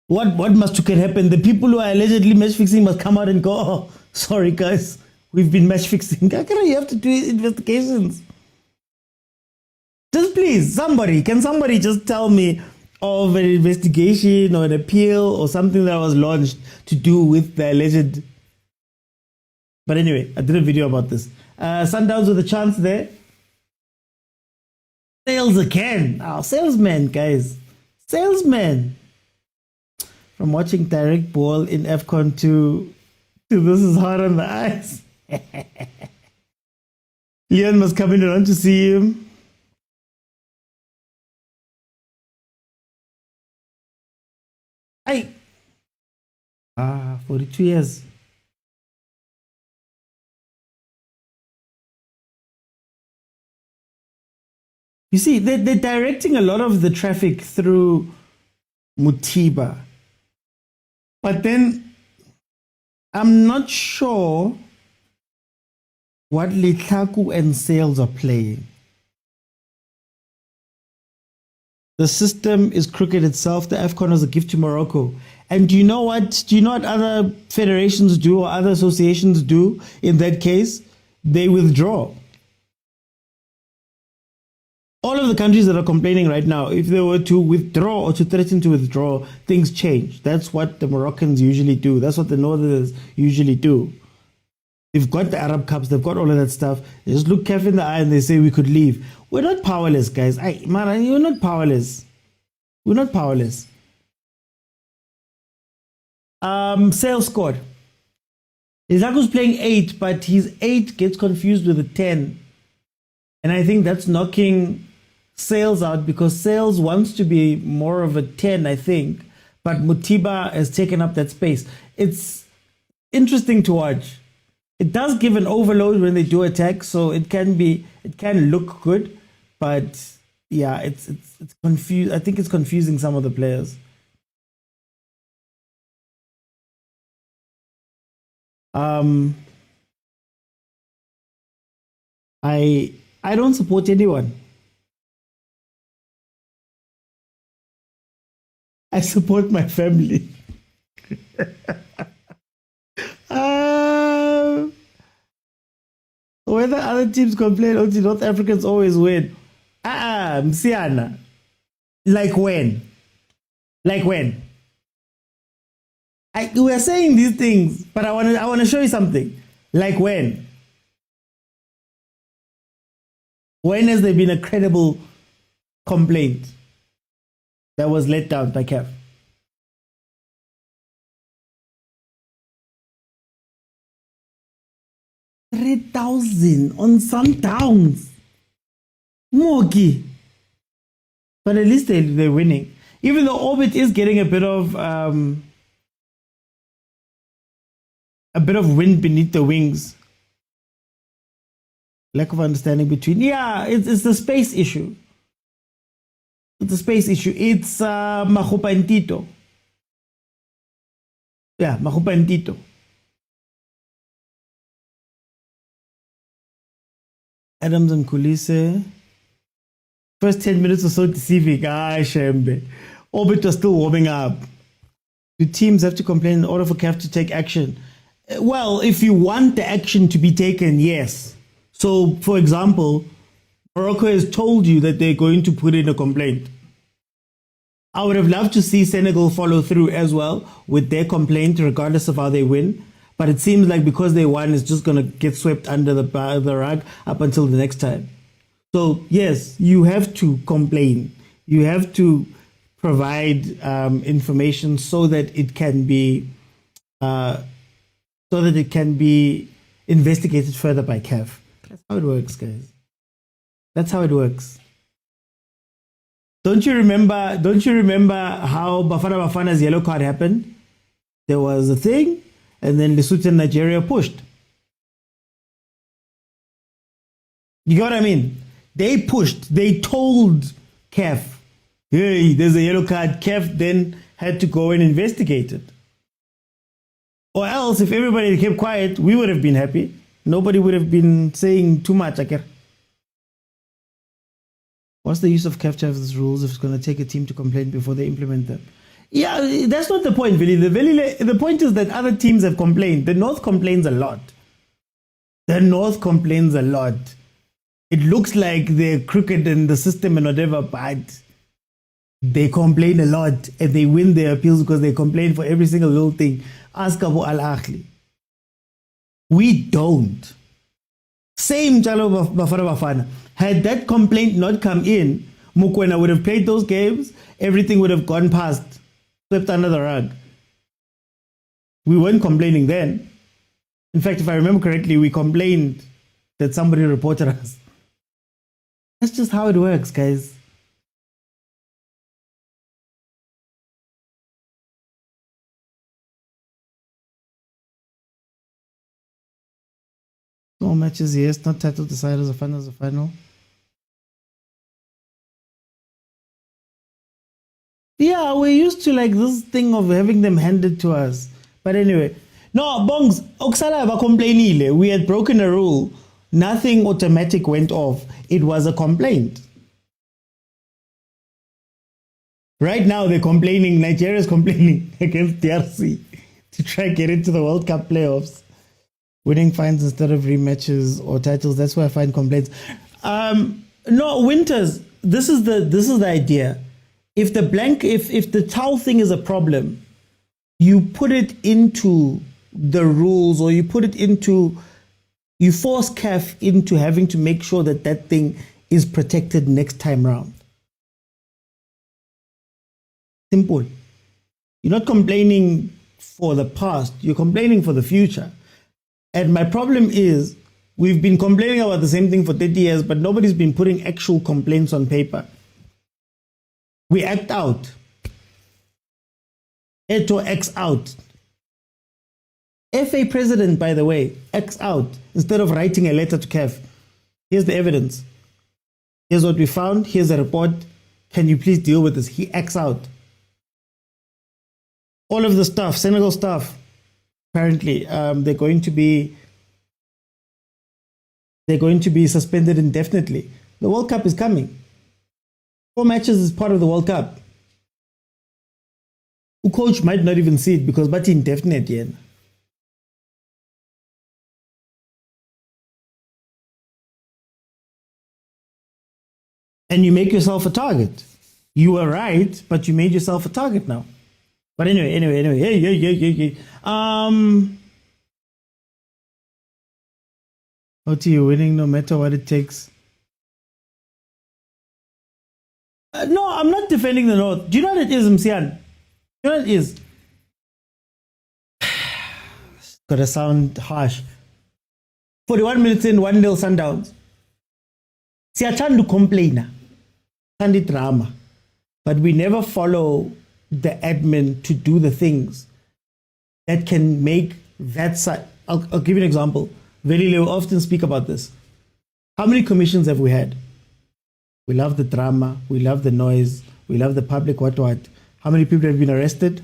What must can happen? The people who are allegedly match fixing must come out and go, oh, sorry guys, we've been match fixing. You have to do investigations. Just please, can somebody just tell me of an investigation or an appeal or something that was launched to do with the alleged. But anyway, I did a video about this. Sundowns with a chance there. Sales again. Oh, salesman, guys. Salesman. From watching direct ball in AFCON to this is hard on the eyes. Leon must come in around to see him. Hey. 42 years. You see, they're directing a lot of the traffic through Mutiba. But then I'm not sure what Litlaku and Sales are playing. The system is crooked itself. The AFCON was a gift to Morocco. And do you know what? Do you know what other federations do or other associations do in that case? They withdraw. All of the countries that are complaining right now, if they were to withdraw or to threaten to withdraw, things change. That's what the Moroccans usually do. That's what the Northerners usually do. They've got the Arab Cups, they've got all of that stuff. They just look CAF in the eye and they say we could leave. We're not powerless, guys. You're not powerless. We're not powerless. Sales scored. Izaku's playing 8, but his 8 gets confused with a 10. And I think that's knocking Sales out because Sales wants to be more of a 10, I think. But Mutiba has taken up that space. It's interesting to watch. It does give an overload when they do attack, so it can look good, but yeah, it's confused. I think it's confusing some of the players. I don't support anyone. I support my family. Whether other teams complain, only North Africans always win. Msiana. Like when? Like when? We are saying these things, but I want to show you something. Like when? When has there been a credible complaint? that was let down by CAF. 3,000 on Sundowns. Moki. But at least they're winning. Even though Orbit is getting a bit of wind beneath the wings. Lack of understanding between. Yeah, it's the space issue. It's a space issue. It's Mahupa and Tito. Yeah, Mahupa and Tito. Adams and Kulise. First 10 minutes were so deceiving. Shembe. Orbit was still warming up. Do teams have to complain in order for CAF to take action? Well, if you want the action to be taken, yes. So, for example, Morocco has told you that they're going to put in a complaint. I would have loved to see Senegal follow through as well with their complaint, regardless of how they win. But it seems like because they won, it's just going to get swept under the rug up until the next time. So, yes, you have to complain. You have to provide information so that it can be investigated further by CAF. That's how it works, guys. That's how it works. Don't you remember how Bafana's yellow card happened? There was a thing, and then Lesotho and Nigeria pushed. You got what I mean? They pushed. They told CAF, hey, there's a yellow card. CAF then had to go and investigate it. Or else, if everybody kept quiet, we would have been happy. Nobody would have been saying too much. What's the use of CAF to have these rules if it's going to take a team to complain before they implement them? Yeah, that's not the point, Billy. The point is that other teams have complained. The North complains a lot. The North complains a lot. It looks like they're crooked in the system and whatever, but they complain a lot and they win their appeals because they complain for every single little thing. Ask Abu Al-Ahly. We don't. Same Chalo Bafana. Had that complaint not come in, Mokwena would have played those games, everything would have gone past, swept under the rug. We weren't complaining then. In fact, if I remember correctly, we complained that somebody reported us. That's just how it works, guys. All matches, yes, not title deciders or finals or final. Yeah, we're used to like this thing of having them handed to us. But anyway, no, Bongs, Oksala complainile. We had broken a rule. Nothing automatic went off. It was a complaint. Right now, they're complaining. Nigeria's complaining against DRC to try and get into the World Cup playoffs. Winning fines instead of rematches or titles. That's where I find complaints. No, Winters. This is the idea. If the towel thing is a problem, you put it into the rules, or you force CAF into having to make sure that that thing is protected next time round. Simple. You're not complaining for the past. You're complaining for the future. And my problem is, we've been complaining about the same thing for 30 years, but nobody's been putting actual complaints on paper. We act out. Eto X out. FA president, by the way, X out. Instead of writing a letter to CAF. Here's the evidence. Here's what we found. Here's a report. Can you please deal with this? He X out. All of the stuff, Senegal stuff, apparently, they're going to be suspended indefinitely. The World Cup is coming. 4 matches is part of the World Cup. The coach might not even see it because but indefinite yet. And you make yourself a target. You were right, but you made yourself a target now. But anyway. Hey. OT, you're winning no matter what it takes. No, I'm not defending the North. Do you know what it is, Msian? Do you know what it is? It's gotta sound harsh. 41 minutes in, 1-0 Sundowns. Siyathanda complain, and drama, but we never follow the admin to do the things that can make that side. I'll give you an example. Very will often speak about this. How many commissions have we had? We love the drama, we love the noise, we love the public what. How many people have been arrested?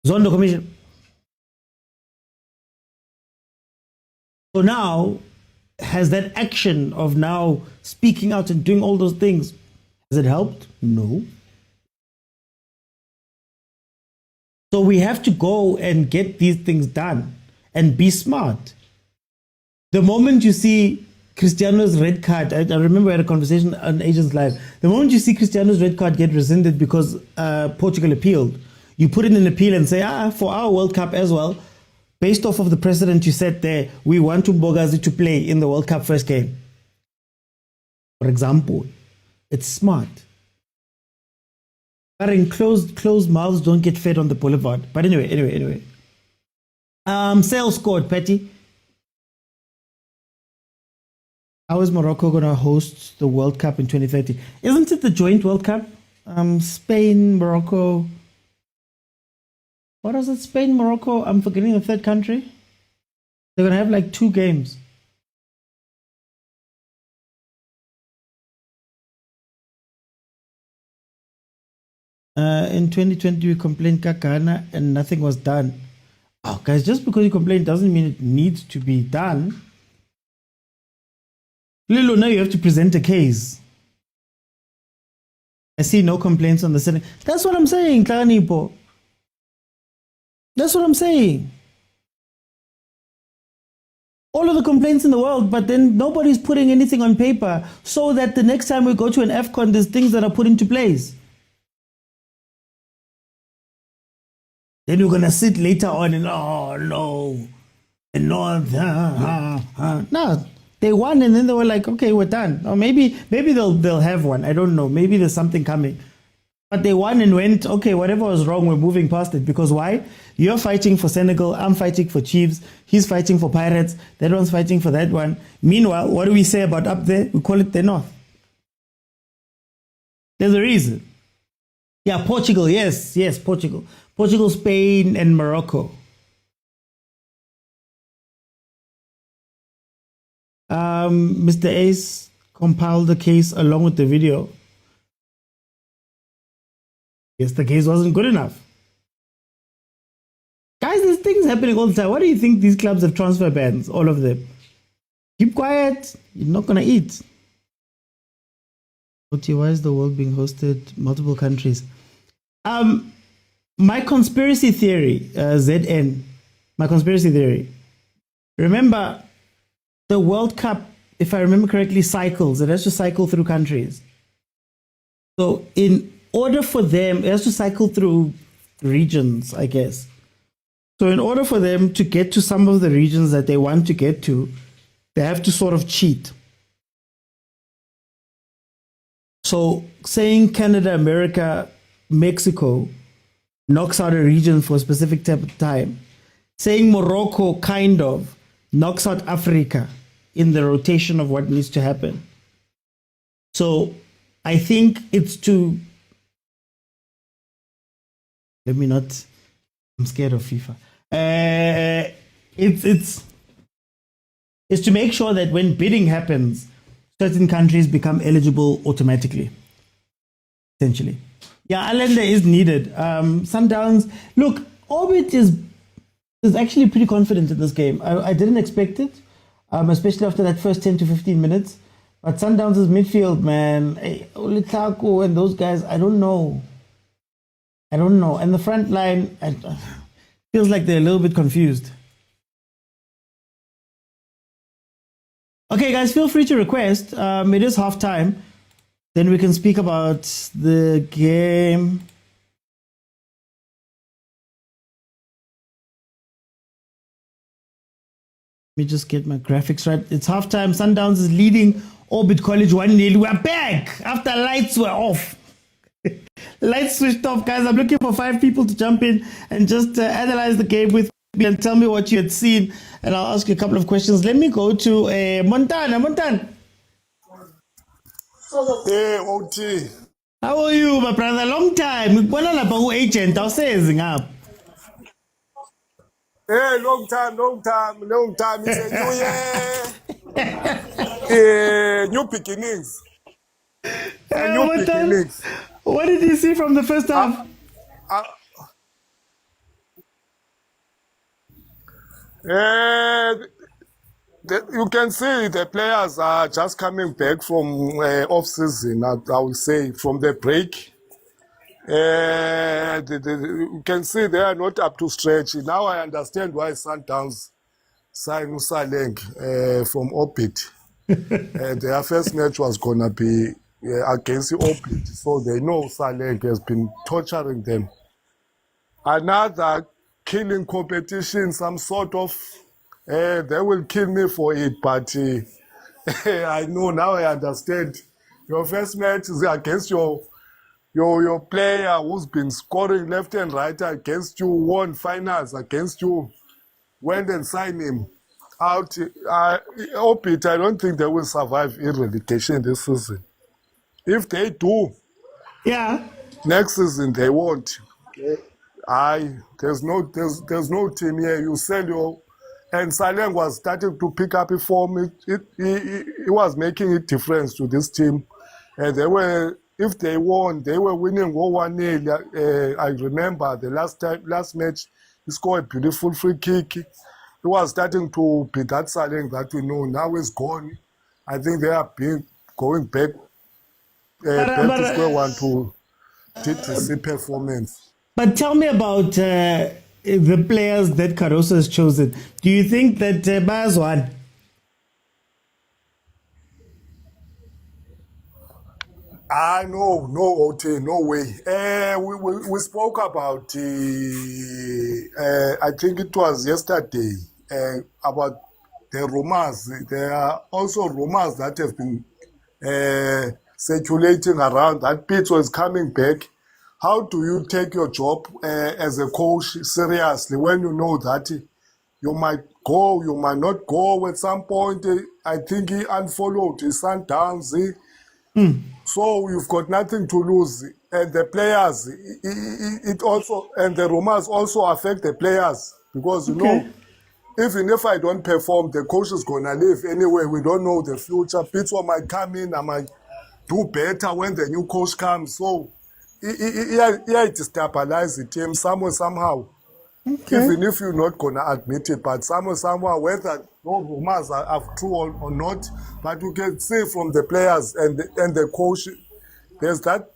Zondo Commission. So now, has that action of now speaking out and doing all those things, has it helped? No. So we have to go and get these things done and be smart. The moment you see Cristiano's red card, I remember I had a conversation on Agents Live. The moment you see Cristiano's red card get rescinded because Portugal appealed, you put in an appeal and say, for our World Cup as well, based off of the precedent you set there, we want Bogazi to play in the World Cup first game. For example, it's smart. But in closed mouths don't get fed on the boulevard. But anyway. Sales scored, Patty. How is Morocco going to host the World Cup in 2030? Isn't it the joint World Cup? Spain, Morocco. What is it? Spain, Morocco. I'm forgetting the third country. They're going to have like 2 games. In 2020, we complained Ghana and nothing was done. Oh, guys, just because you complain doesn't mean it needs to be done. Lilo, now you have to present a case. I see no complaints on the setting. That's what I'm saying, Klanipo. That's what I'm saying. All of the complaints in the world, but then nobody's putting anything on paper so that the next time we go to an AFCON, there's things that are put into place. Then we're going to sit later on and, oh, no. And no, no, they won and then they were like, okay, we're done. Or maybe they'll have one. I don't know. Maybe there's something coming. But they won and went, okay, whatever was wrong, we're moving past it. Because why? You're fighting for Senegal. I'm fighting for Chiefs. He's fighting for Pirates. That one's fighting for that one. Meanwhile, what do we say about up there? We call it the North. There's a reason. Yeah, Portugal. Yes, Portugal. Portugal, Spain, and Morocco. Mr. Ace compiled the case along with the video. Yes, the case wasn't good enough. Guys, there's things happening all the time. What do you think these clubs have transfer bans? All of them. Keep quiet. You're not going to eat. Why is the world being hosted multiple countries? My conspiracy theory, ZN, my conspiracy theory. Remember, the World Cup, if I remember correctly, cycles. It has to cycle through countries. So in order for them, it has to cycle through regions, I guess. So in order for them to get to some of the regions that they want to get to, they have to sort of cheat. So saying Canada, America, Mexico knocks out a region for a specific type of time. Saying Morocco kind of knocks out Africa in the rotation of what needs to happen. So I think it's to, I'm scared of FIFA. It's to make sure that when bidding happens, certain countries become eligible automatically, essentially. Yeah, Allende is needed. Sundowns, look, Orbit is actually pretty confident in this game. I didn't expect it, especially after that first 10 to 15 minutes. But Sundowns' midfield, man, Olitako and those guys, I don't know. And the front line, feels like they're a little bit confused. Okay, guys, feel free to request. It is half time. Then we can speak about the game. Let me just get my graphics right. It's halftime. Sundowns is leading Orbit College 1-0. We're back after lights were off. Lights switched off, guys. I'm looking for 5 people to jump in and just analyze the game with me and tell me what you had seen. And I'll ask you a couple of questions. Let me go to Montana. Montana. Hey, OT. How are you, my brother? Long time. Agent. I'll say up. Hey, long time. It's a new year. New beginnings. New beginnings. What did you see from the first half? You can see the players are just coming back from off-season, I would say, from the break. You can see they are not up to stretch. Now I understand why Sundowns signed Zamalek from Orbit. Their first match was going to be against Orbit, so they know Zamalek has been torturing them. Another killing competition, some sort of, they will kill me for it, but I know now, I understand. Your first match is against your player who's been scoring left and right against you, won finals against you, went and signed him out. Orbit, I don't think they will survive in relegation this season. If they do, next season they won't. There's no team here. You sell your, and Zamalek was starting to pick up a form. It was making a difference to this team. They were, if they won, they were winning 1-0. I remember the last match, he scored a beautiful free kick. It was starting to be that Zamalek that we know. Now it's gone. I think they are going back to square one to TTC performance. But tell me about the players that Caruso has chosen. Do you think that Baz won? No, OT, no way. We spoke about, I think it was yesterday, about the rumors. There are also rumors that have been circulating around that Pitso is coming back. How do you take your job as a coach seriously when you know that you might go, you might not go at some point? I think he unfollowed his Sundowns. So you've got nothing to lose. And the players, it also, and the rumors also affect the players. Because, you know, even if I don't perform, the coach is going to leave anyway. We don't know the future. Pitso might come in, I might do better when the new coach comes. So it destabilizes the team somehow. Even if you're not going to admit it, but somehow, whether no rumors are true or not, but you can see from the players and the coach, there's that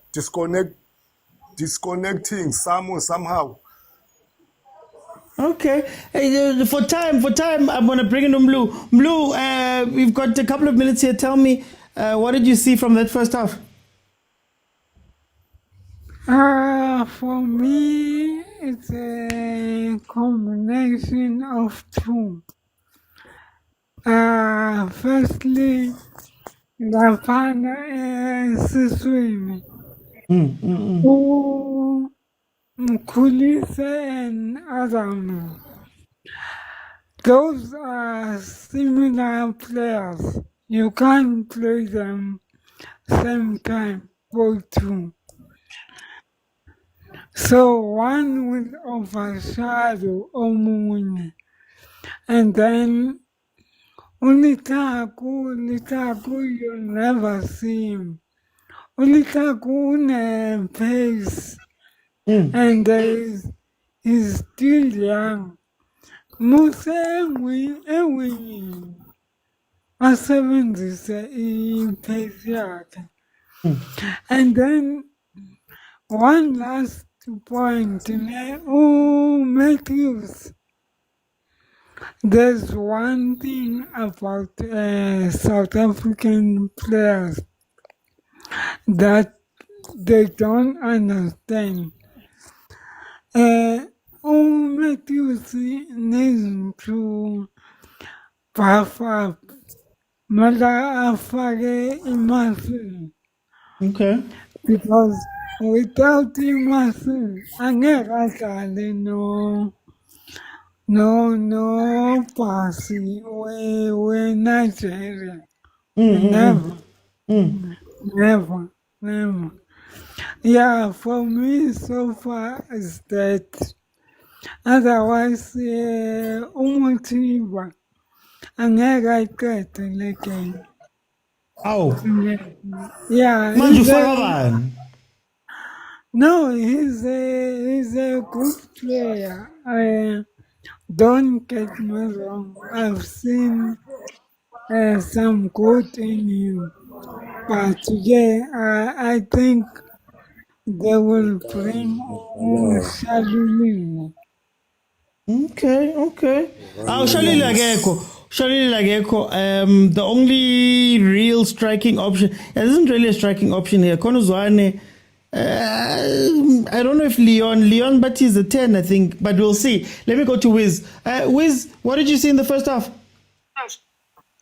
disconnecting somehow. Okay. For time, I'm going to bring in Blue. Blue, we've got a couple of minutes here. Tell me, what did you see from that first half? For me, it's a combination of two. Firstly, bafana esiswini Mkhulise and Adamu. Those are similar players. You can't play them same time, both two. So one will overshadow omunye, and then Ulitaku, you'll never see him. Ulitaku une pace, and he's still young. Musa ewinyi asebenzise ipace yakhe. And then one last point, Matthews. There's one thing about South African players that they don't understand. Matthews needs to puff up. Mother afake muscle. Okay. Because without muscle, angeke adlale no pasi we Nigeria. Never. Never. Yeah, for me so far is that otherwise umuthiba angeke ayiqede le game. Aw. Yeah, Manje ufaka bani? no, he's a good player. Don't get me wrong. I've seen some good in him, but yeah, I think they will bring Shalulile. Okay. Shalili akekho. The only real striking option, there isn't really a striking option here. Konozwane, I don't know if Leon, but he's a 10, I think, but we'll see. Let me go to Wiz. Wiz, what did you see in the first half?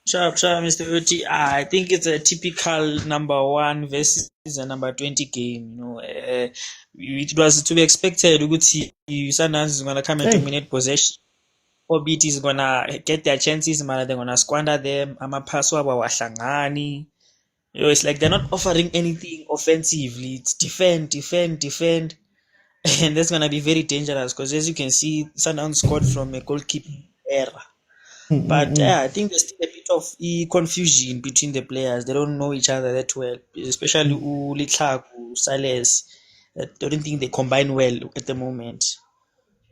Sharp, Mr. Uti. I think it's a typical number 1 versus a number 20 game. It was to be expected. Sundowns is going to come and dominate possession. Orbit is going to get their chances, man. They're going to squander them. It's like they're not offering anything offensively. It's defend. And that's going to be very dangerous because, as you can see, Sundowns scored from a goalkeeping error. But I think there's still a bit of confusion between the players. They don't know each other that well, especially Litlaku, Sales. I don't think they combine well at the moment.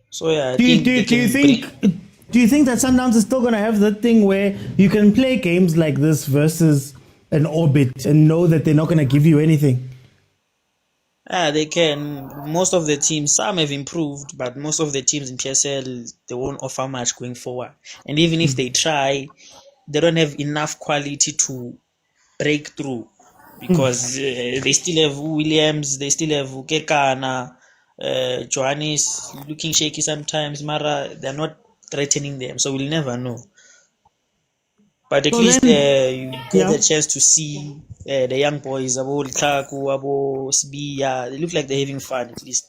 So Do you think that Sundowns is still going to have that thing where you can play games like this versus an Orbit and know that they're not going to give you anything? They can. Most of the teams, some have improved, but most of the teams in PSL, they won't offer much going forward. And even if they try, they don't have enough quality to break through because they still have Williams, they still have Kekana, Johannes looking shaky sometimes. Mara, they're not threatening them, so we'll never know. But at least you get the chance to see the young boys, Abo Likaku, Abo Sbiya. They look like they're having fun at least.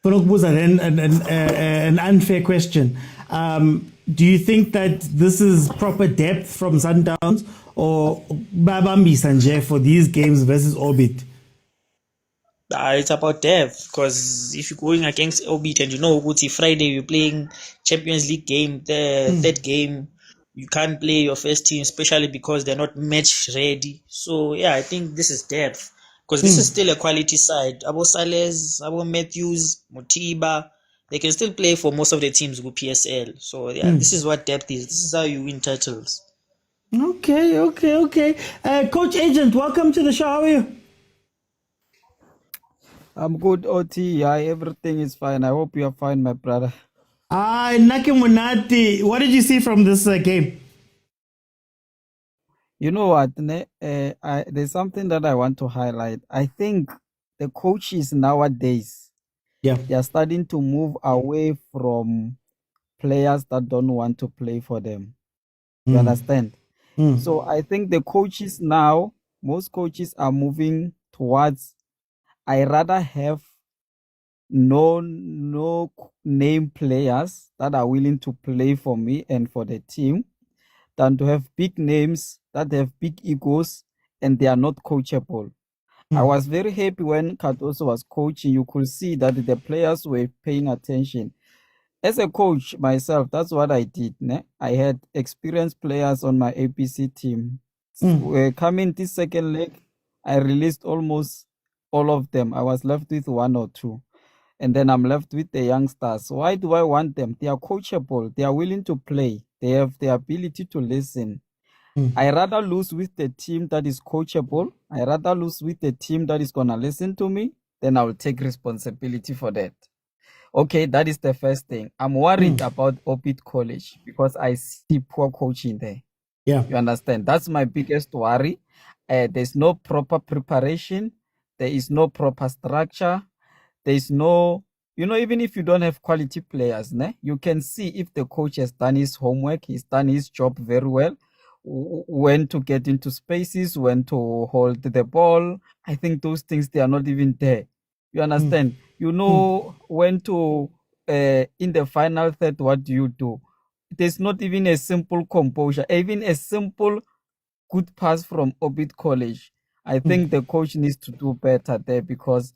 An unfair question. Do you think that this is proper depth from Sundowns or Babambi Sanje for these games versus Orbit? It's about depth because if you're going against Orbit and you know Friday you're playing Champions League game, the third game, you can't play your first team, especially because they're not match ready. So I think this is depth because this is still a quality side. Abo Sales, Abo Matthews, Motiba, they can still play for most of the teams with PSL. So this is what depth is. This is how you win titles. Okay. Coach Agent, welcome to the show. How are you? I'm good, OT. Everything is fine. I hope you are fine, my brother. Naki Munati, what did you see from this game? You know what? There's something that I want to highlight. I think the coaches nowadays, they are starting to move away from players that don't want to play for them. You understand? So I think the coaches now, most coaches are moving towards, I rather have no name players that are willing to play for me and for the team than to have big names that have big egos and they are not coachable. I was very happy when Cardoso was coaching. You could see that the players were paying attention. As a coach myself, that's what I did. I had experienced players on my APC team. Coming this second leg, I released almost all of them. I was left with 1 or 2. And then I'm left with the youngsters. Why do I want them? They are coachable. They are willing to play. They have the ability to listen. I rather lose with the team that is coachable. I rather lose with the team that is going to listen to me. Then I will take responsibility for that. Okay, that is the first thing. I'm worried about Orbit College because I see poor coaching there. Yeah. You understand? That's my biggest worry. There's no proper preparation. There is no proper structure. There is no you know, even if you don't have quality players, you can see if the coach has done his homework, he's done his job very well, when to get into spaces, when to hold the ball. I think those things, they are not even there. You understand? You know when to, in the final third, what do you do? There's not even a simple composure, even a simple good pass from Orbit College. I think the coach needs to do better there because,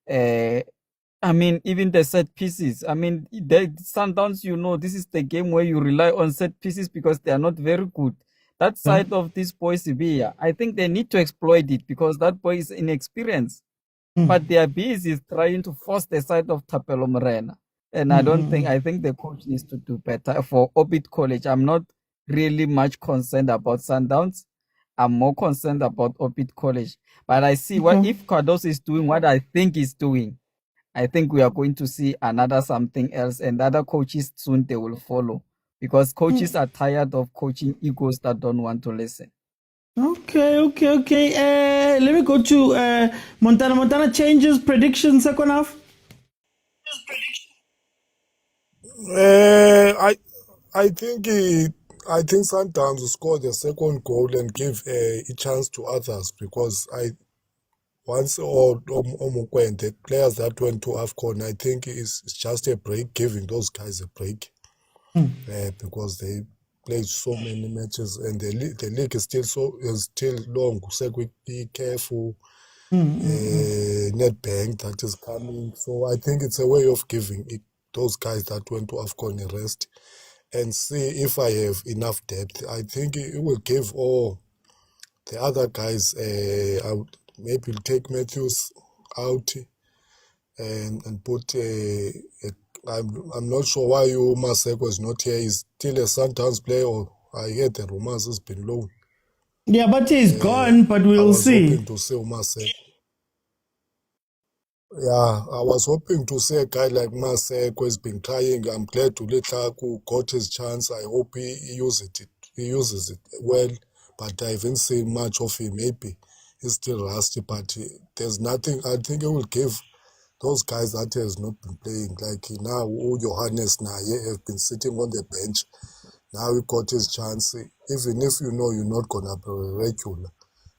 I mean, even the set pieces. I mean, the Sundowns, you know, this is the game where you rely on set pieces because they are not very good. That side of this boy Sevilla, I think they need to exploit it because that boy is inexperienced. But their bees is trying to force the side of Tapelo Morena. And I think the coach needs to do better for Orbit College. I'm not really much concerned about Sundowns. I'm more concerned about Orbit College. But I see what if Cardoso is doing what I think he's doing. I think we are going to see another something else, and other coaches soon they will follow because coaches are tired of coaching egos that don't want to listen. Okay. Let me go to Montana. Montana changes prediction second half. I think Sundowns will score the second goal and give a chance to others because once or the players that went to AFCON, I think it's just a break, giving those guys a break because they played so many matches and the league is still long. Careful, Nedbank that is coming. So I think it's a way of giving those guys that went to AFCON a rest and see if I have enough depth. I think it will give all the other guys out. Maybe we'll take Matthews out and put I'm not sure why Maseko is not here. He's still a Sundowns player, or I heard the rumors has been low. Yeah, but he's gone, but we'll see. Hoping to see Maseko. Yeah, I was hoping to see a guy like Maseko has been trying. I'm glad to let Laku got his chance. I hope he uses it well, but I haven't seen much of him. Maybe he's still rusty, but there's nothing. I think it will give those guys that has not been playing, like now Johannes Naye have been sitting on the bench. Now he got his chance. Even if you know you're not gonna be regular,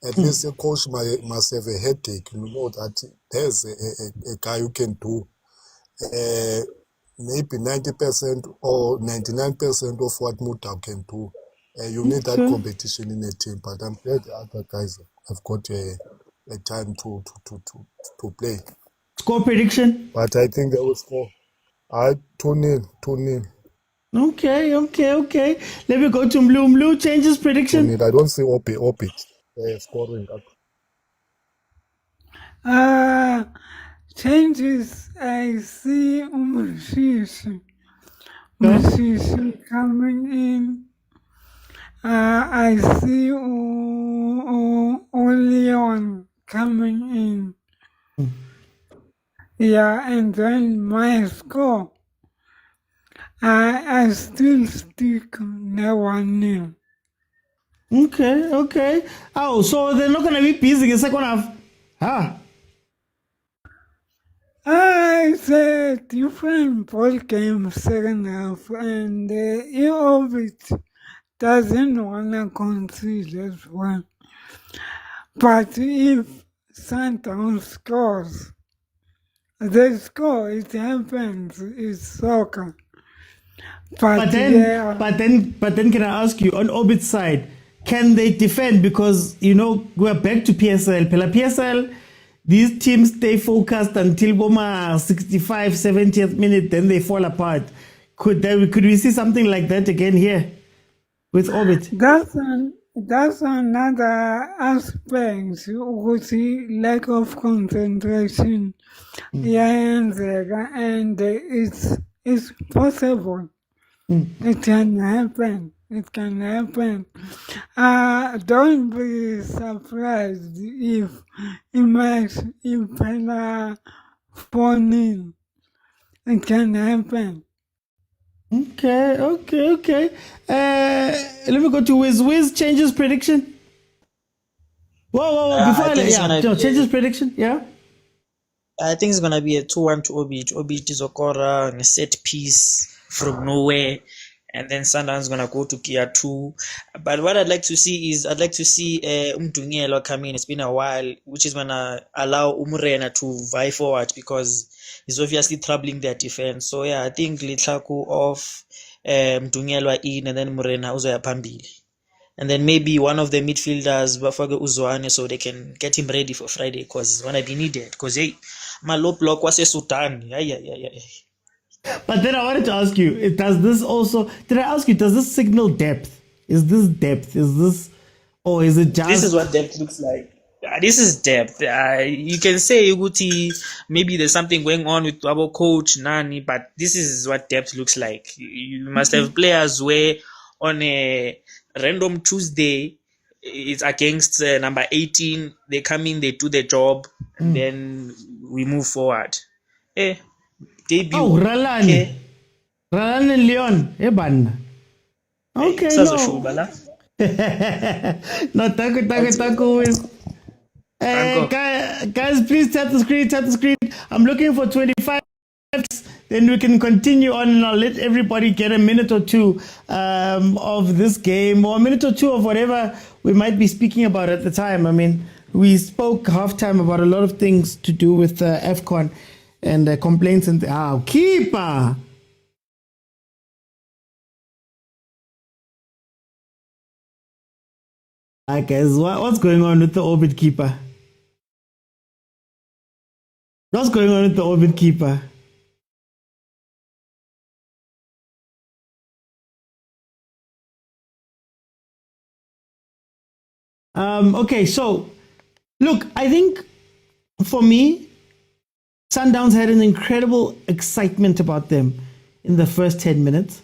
at least a coach must have a headache. You know that there's a guy who can do maybe 90% or 99% of what Motaung can do. You need that competition in a team, but I'm glad the other guys have got a time to play. Score prediction? But I think they will score. 2-0. Okay. Let me go to Blue changes prediction. 2-0. I don't see Opit scoring. Changes. I see Musisi coming in. I see Oleon coming in. Yeah, and then my score, I still stick 1-0. Okay. Oh, so they're not going to be busy in the second half? It's a different ball game second half, and Orbit doesn't want to concede as well. But if Sundowns scores, they score, it happens, it's soccer. But then can I ask you, on Orbit's side, can they defend? Because, we're back to PSL. PSL, these teams stay focused until 65, 70th minute, then they fall apart. Could we see something like that again here with Orbit? That's another aspect, lack of concentration. And it's possible. It can happen. Don't be surprised if Impala 4-0. It can happen. Okay. Let me go to Wiz changes prediction. Whoa! Before changes prediction, yeah. I think it's gonna be a 2-1 to Obit. Obit is Okora on a set piece from nowhere, and then Sundowns is gonna go to Gear 2. But what I'd like to see is Umdungelo come in. It's been a while, which is gonna allow Umurena to vie forward because he's obviously troubling their defense. So yeah, I think Litlaku off, Mdungelo in, and then Murena uzoya phambili. And then maybe one of the midfielders, Bafage Uzwane, so they can get him ready for Friday because it's gonna be needed. Because hey, my low block was a Sultan. Yeah. But then I wanted to ask you, does this signal depth? Is this depth? Or is it just... This is what depth looks like. This is depth. You can say, Uguti, maybe there's something going on with our coach, Nani, but this is what depth looks like. You must have players where on a random Tuesday, it's against number 18, they come in, they do the job, and then we move forward. Debut. Oh, Rulani. Okay. Rulani and Leon. Okay, no. Taku. Guys, please tap the screen. I'm looking for 25. Then we can continue on, and I'll let everybody get a minute or two of this game, or a minute or two of whatever we might be speaking about at the time. I mean, we spoke halftime about a lot of things to do with AFCON and complaints and keeper. Hi guys, what's going on with the Orbit keeper? What's going on with the Orbit keeper? Okay, so look, I think for me, Sundowns had an incredible excitement about them in the first 10 minutes,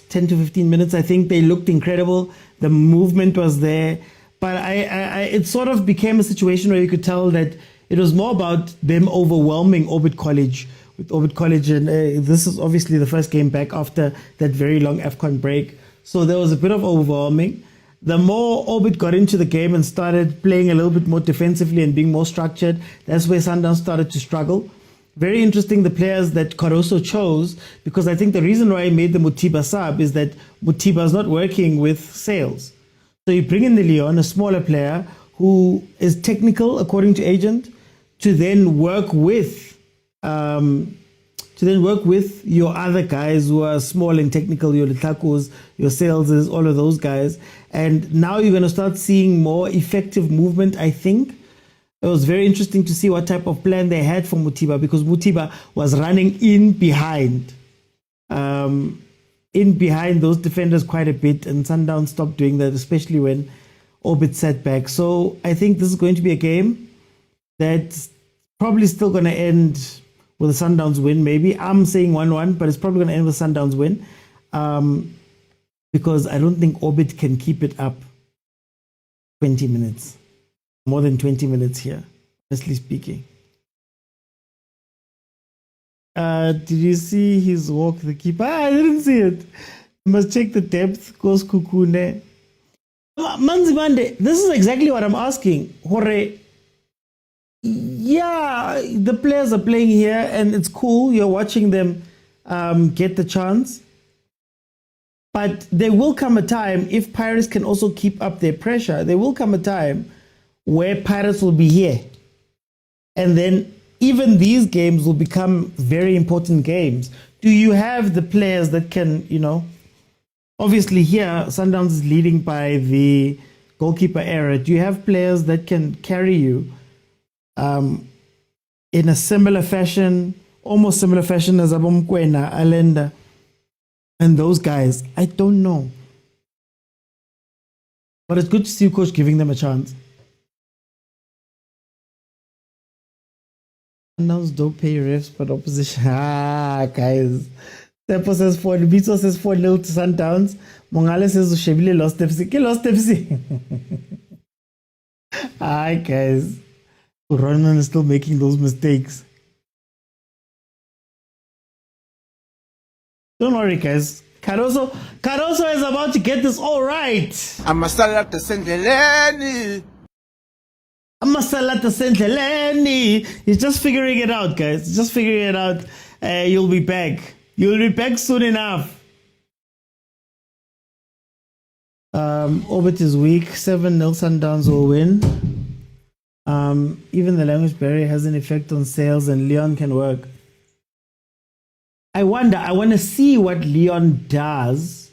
10 to 15 minutes. I think they looked incredible. The movement was there, but it sort of became a situation where you could tell that it was more about them overwhelming Orbit College. With Orbit College, and this is obviously the first game back after that very long AFCON break. So there was a bit of overwhelming. The more Orbit got into the game and started playing a little bit more defensively and being more structured, that's where Sundowns started to struggle. Very interesting, the players that Caruso chose, because I think the reason why he made the Mutiba sub is that Mutiba is not working with Sales. So you bring in the Leon, a smaller player who is technical according to agent, to then work with your other guys who are small and technical, your Litakus, your Saleses, all of those guys. And now you're going to start seeing more effective movement, I think. It was very interesting to see what type of plan they had for Mutiba, because Mutiba was running in behind those defenders quite a bit, and Sundown stopped doing that, especially when Orbit sat back. So I think this is going to be a game that's probably still going to end with a Sundowns win, maybe. I'm saying 1-1, but it's probably going to end with a Sundowns win, because I don't think Orbit can keep it up 20 minutes. More than 20 minutes here, honestly speaking. Did you see his walk, the keeper? I didn't see it. You must check the depth. Goes Kukune. Manzimande, this is exactly what I'm asking. Hore, yeah, the players are playing here and it's cool. You're watching them get the chance. But there will come a time, if Pirates can also keep up their pressure, there will come a time where Pirates will be here. And then even these games will become very important games. Do you have the players that can, obviously here, Sundowns is leading by the goalkeeper error. Do you have players that can carry you in a similar fashion, almost similar fashion as Mokwena, Alenda, and those guys? I don't know. But it's good to see coach giving them a chance. Sundowns don't pay refs, but opposition. Guys. Tepo says 4, Pitso says 4-0 to Sundowns. Mongale says Ushebile lost FC. Ke lost FC? Guys. Ronan is still making those mistakes. Don't worry, guys. Caruso is about to get this all right. I'm a salad to send Amasalata sendleleni. He's just figuring it out, guys. Just figuring it out. You'll be back. You'll be back soon enough. Orbit is weak. 7-0 Sundowns will win. Even the language barrier has an effect on sales, and Leon can work. I want to see what Leon does,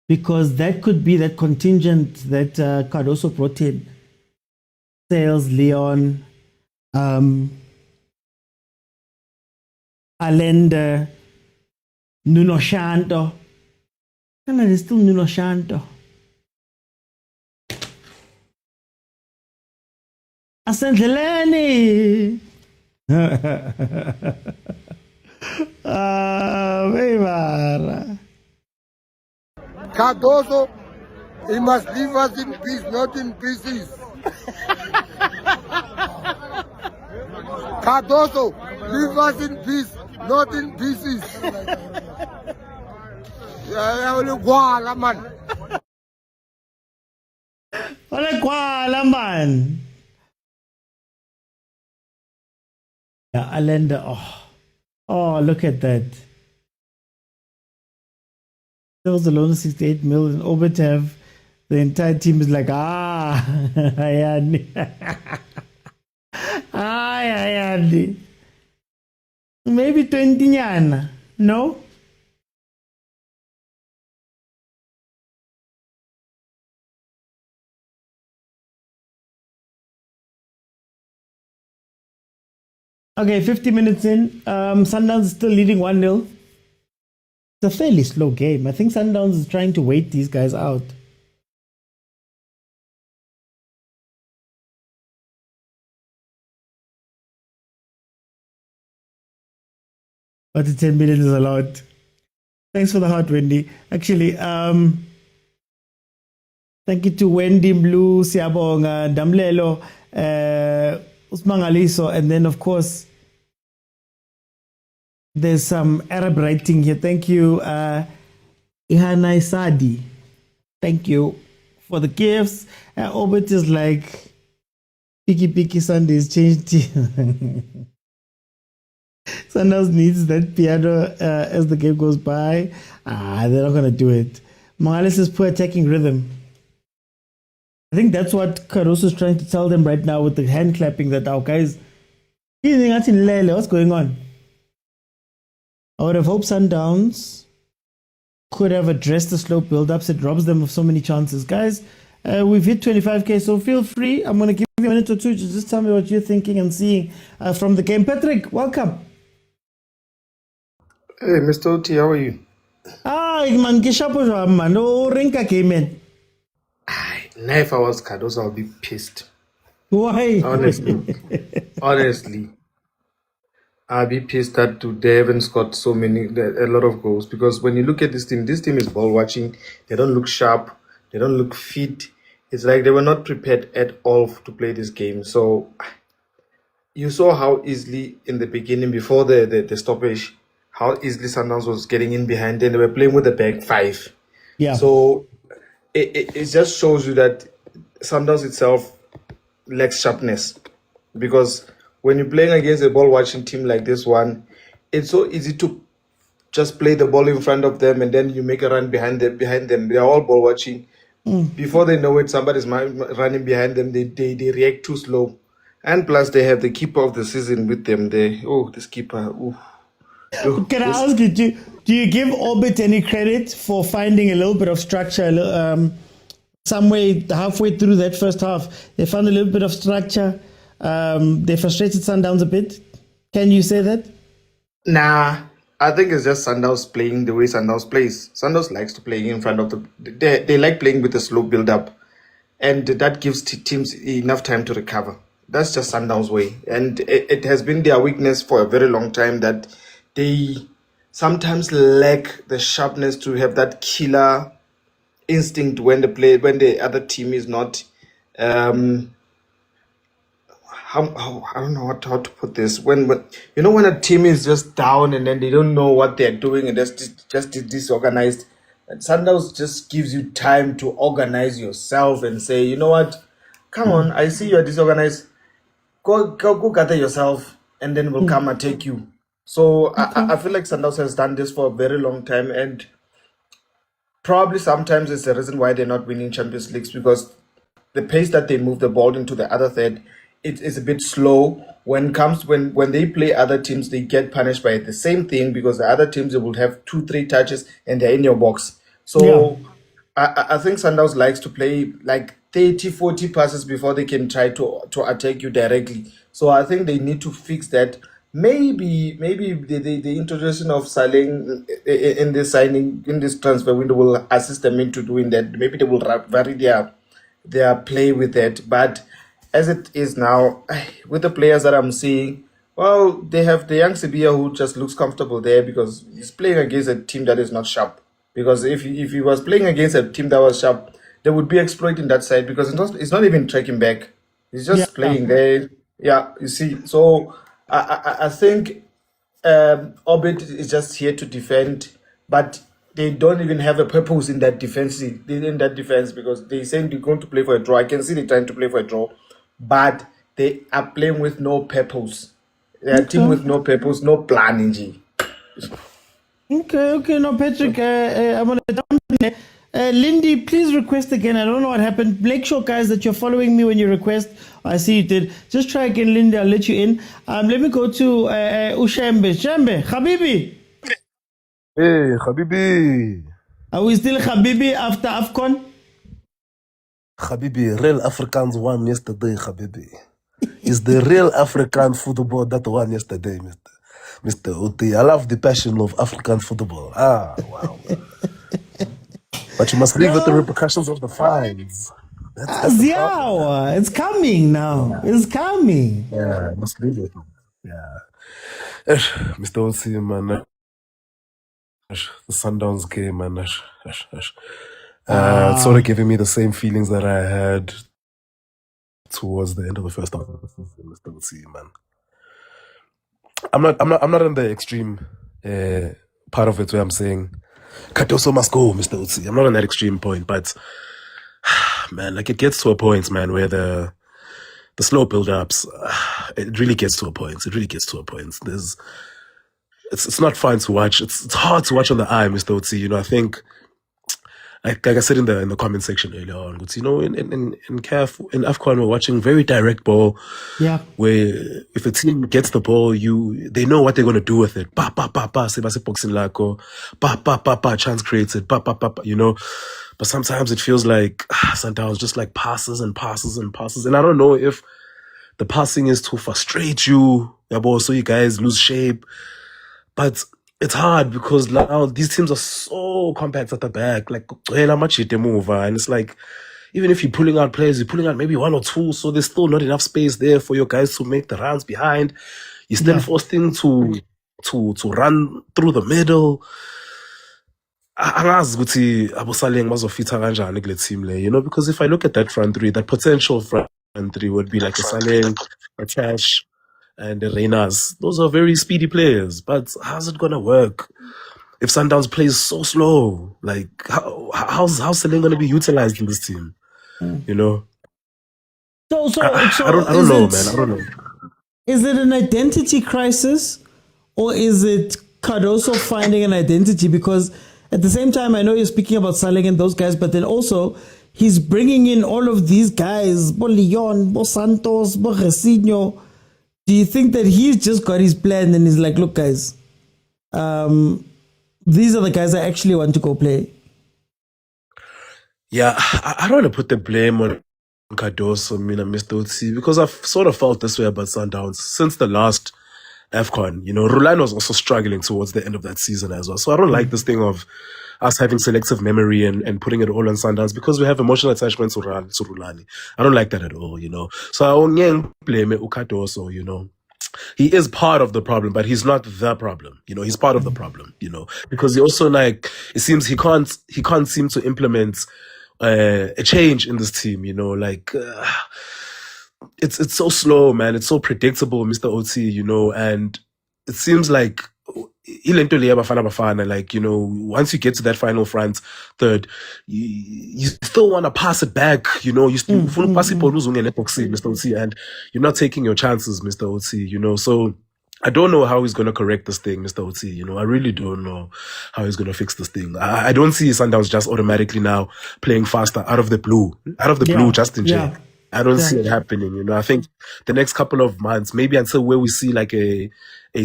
because that could be that contingent that Cardoso brought in. Sales, Leon, Allende, Nuno Shanto. And there's still Nuno Shanto. Asendleleni. Weimara. Cardoso, he must leave us in peace, not in pieces. Cardoso, leave us in peace, not in pieces. Gwala man. Ole kwala man. Yeah, Allende. Oh, look at that. There was alone 68 million. Orbit have the entire team is like, ayani. Ayani. Maybe 20 nyana. No? Okay, 50 minutes in. Sundowns is still leading 1-0. It's a fairly slow game. I think Sundowns is trying to wait these guys out. But the 10 minutes is a lot. Thanks for the heart, Wendy. Actually, thank you to Wendy, Blue, Siabonga, Damlelo, Usmangaliso, and then of course there's some Arab writing here. Thank you, Ihanai Sadi. Thank you for the gifts. Orbit is like Piki Sundays changed. Sundowns needs that piano as the game goes by. They're not gonna do it. Morales is poor attacking rhythm. I think that's what Caruso is trying to tell them right now with the hand clapping, that our guys, what's going on? I would have hoped Sundowns could have addressed the slow build-ups. It robs them of so many chances. Guys, we've hit 25k, so feel free. I'm going to give you a minute or two to just tell me what you're thinking and seeing from the game. Patrick, welcome. Hey, Mr. Oti, how are you? Man, man. Oh, Rinka came in. Now if I was Cardoso, I'll be pissed. Why? Honestly, I'll be pissed that they haven't scored a lot of goals, because when you look at this team is ball watching. They don't look sharp. They don't look fit. It's like they were not prepared at all to play this game. So you saw how easily in the beginning, before the stoppage, how easily Sundowns was getting in behind, and they were playing with the back five. Yeah. So it just shows you that Sundowns itself lacks sharpness, because when you're playing against a ball-watching team like this one, it's so easy to just play the ball in front of them and then you make a run behind them. They're all ball-watching. Before they know it, somebody's running behind them. They react too slow. And plus, they have the keeper of the season with them. This keeper. Can I ask you, do you give Orbit any credit for finding a little bit of structure? Somewhere halfway through that first half, they found a little bit of structure. They frustrated Sundowns a bit. Can you say that? Nah, I think it's just Sundowns playing the way Sundowns plays. Sundowns likes to play in front of they like playing with a slow build-up, and that gives teams enough time to recover. That's just Sundowns' way, and it has been their weakness for a very long time that they sometimes lack the sharpness to have that killer instinct when the other team is not. I don't know how to put this. When a team is just down and then they don't know what they're doing and just disorganized, and Sundowns just gives you time to organize yourself and say, you know what, come on, I see you are disorganized. Go gather yourself, and then we'll come and take you. So I feel like Sundowns has done this for a very long time, and probably sometimes it's the reason why they're not winning Champions Leagues, because the pace that they move the ball into the other third, it is a bit slow. When they play other teams, they get punished by the same thing, because the other teams, they will have 2-3 touches and they're in your box. So I think Sundowns likes to play like 30-40 passes before they can try to attack you directly. So I think they need to fix that. Maybe the introduction of Saling in this transfer window will assist them into doing that. Maybe they will vary their play with that. But as it is now, with the players that I'm seeing, well, they have the young Sibia who just looks comfortable there because he's playing against a team that is not sharp. Because if he was playing against a team that was sharp, they would be exploiting that side, because it's not even tracking back. He's just playing there. Yeah, you see. So I think Orbit is just here to defend, but they don't even have a purpose in that defense. Because they saying they're going to play for a draw. I can see they're trying to play for a draw, but they are playing with no purpose. They're a team with no purpose, no planning. G. Okay, no, Patrick, I'm going to jump in there. Lindy, please request again. I don't know what happened. Make sure, guys, that you're following me when you request. I see you did. Just try again, Lindy. I'll let you in. Let me go to Ushambe. Shambe, Habibi. Hey, Habibi. Are we still Habibi after AFCON? Habibi, real Africans won yesterday, Habibi. It's the real African football that won yesterday, Mr. Uti. I love the passion of African football. Wow. But you must live with the repercussions of the fines. That's the problem. It's coming now. It's coming. Yeah, I must live with it. Yeah. Mr. Uti, man. The Sundowns game, man. It's sort of giving me the same feelings that I had towards the end of the first half of the season, Mr. Uti, man. I'm not in the extreme part of it where I'm saying Katoso must go, Mr. Utsi. I'm not on that extreme point, but man, like it gets to a point, man, where the slow build-ups, it really gets to a point. It's not fun to watch. It's hard to watch on the eye, Mr. Utsi. You know, I think like I said in the comment section earlier on, but you know, in CAF, in AFCON, we're watching very direct ball. Yeah. Where if a team gets the ball, they know what they're gonna do with it. Sebase boxing lako, chance created, you know. But sometimes it feels like Sundowns just like passes and passes and passes. And I don't know if the passing is to frustrate you, so you guys lose shape. But it's hard because now these teams are so compact at the back, like and it's like even if you're pulling out players, you're pulling out maybe one or two, so there's still not enough space there for your guys to make the runs behind. You're still forced to run through the middle. Angazi ukuthi abosaleng bazofitha kanjani kule team le, you know, because if I look at that front three, that potential front three would be like a Saleng, a Cash, and the Reyners. Those are very speedy players, but how's it gonna work if Sundowns plays so slow? Like how's Saleng gonna be utilized in this team? You know. So I don't know, man. I don't know. Is it an identity crisis, or is it Cardoso finding an identity? Because at the same time, I know you're speaking about Saleng and those guys, but then also he's bringing in all of these guys, Bo Leon, Bo Santos, Bo Resinho. Do you think that he's just got his plan and he's like, look, guys, these are the guys I actually want to go play? Yeah, I don't want to put the blame on Cardoso, Mr. Utsi, because I've sort of felt this way about Sundowns since the last AFCON. You know, Rulani was also struggling towards the end of that season as well. So I don't like this thing of us having selective memory and putting it all on Sundowns because we have emotional attachment to Rulani. I don't like that at all, you know. So I won't blame Cardoso, you know. He is part of the problem, but he's not the problem. You know, he's part of the problem, you know, because he also like, it seems he can't seem to implement a change in this team, you know, like it's so slow, man. It's so predictable, Mr. OT, you know, and it seems like ilento le bafana, like, you know, once you get to that final front third, you still want to pass it back, you know, you still pass it Mr. Otsi, and you're not taking your chances, Mr. Otsi, you know. So I don't know how he's going to correct this thing, Mr. Otsi, you know. I really don't know how he's going to fix this thing. I don't see Sundowns just automatically now playing faster out of the blue, just in general. I don't see it happening, you know. I think the next couple of months, maybe until where we see like a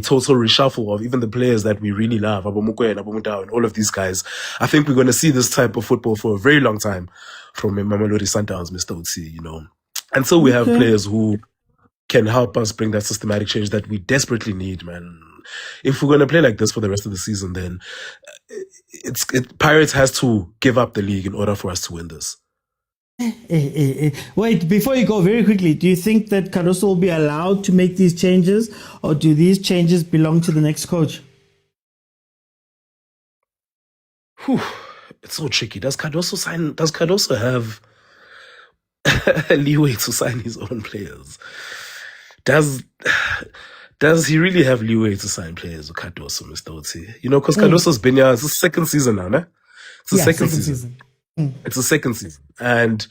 total reshuffle of even the players that we really love, mokwena, Motaung, and all of these guys, I think we're going to see this type of football for a very long time from Mamelodi Sundowns, Mr. Otsi, you know. Until we have players who can help us bring that systematic change that we desperately need, man. If we're going to play like this for the rest of the season, then Pirates has to give up the league in order for us to win this. Wait, before you go, very quickly, do you think that Cardoso will be allowed to make these changes, or do these changes belong to the next coach? It's so tricky. Does Cardoso have leeway to sign his own players? Does he really have leeway to sign players with Cardoso, Mr. Otsi? You know, because Cardoso's been here, it's the second season now, né? It's the second season. It's the second season, and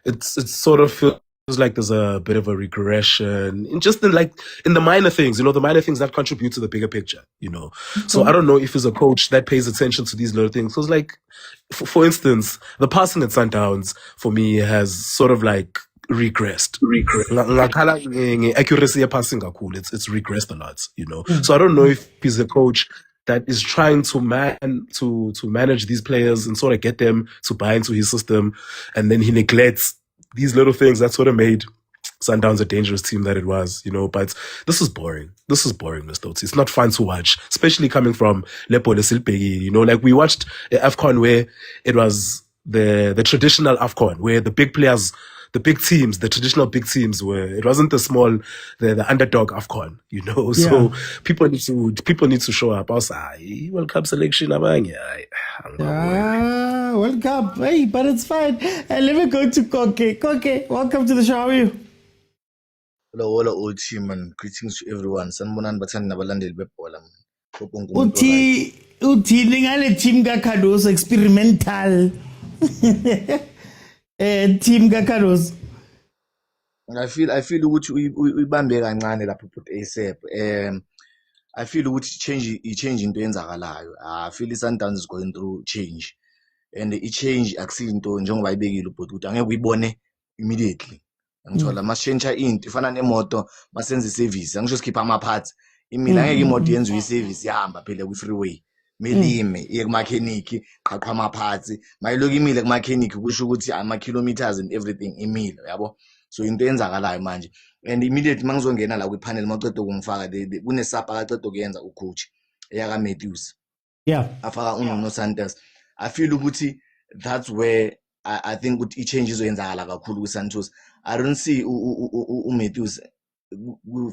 it's sort of feels like there's a bit of a regression in the minor things, you know, the minor things that contribute to the bigger picture, you know. So I don't know if he's a coach that pays attention to these little things. Because, like, for instance, the passing at Sundowns for me has sort of like regressed. Accuracy of passing, it's regressed a lot, you know. So I don't know if he's a coach that is trying to manage these players and sort of get them to buy into his system, and then he neglects these little things that sort of made Sundowns a dangerous team that it was, you know. But this is boring. This is boring, Mr. Otsi. It's not fun to watch, especially coming from Lepo Lesilpegi, you know. Like, we watched AFCON where it was the traditional AFCON, where the big players, the big teams, the traditional big teams it wasn't the underdog AFCON, you know. So people need to show up. Also, World Cup selection, World Cup, hey, but it's fine. Let me go to Koke. Koke, welcome to the show. How are you? Hello, old team, and greetings to everyone. Sanbonan batan nabalandel bebola. Uti ningale team ga Cardoso experimental. Team Gakaros. I feel ukuthi uyibambe kancane lapho put ASAP. I feel ukuthi change into enzakalayo. I feel Sundowns is going through change, and change akusinto njengoba ibekile but ukuthi angeke uyibone immediately. Ngithola masitshentsha into ifana nemoto masenze service angisho sikhipha ama parts imile angeke imoto yenziwe iservice ihamba phela ku freeway. Melime iye kumakheniki qhaqha ama parts mayiloku imile kumakheniki kusho ukuthi ama kilometers and everything imile, yabo. So into enzakalayo manje, and immediately mangizongena la kwipanel maqedwe ukungifaka kune SAFA akaqedwe kuyenza ucoach eyaka Matthews afaka uNono Santos. I feel ukuthi that's where I think ukuthi i-change izoyenzakala kakhulu kuSantos. I don't see Matthews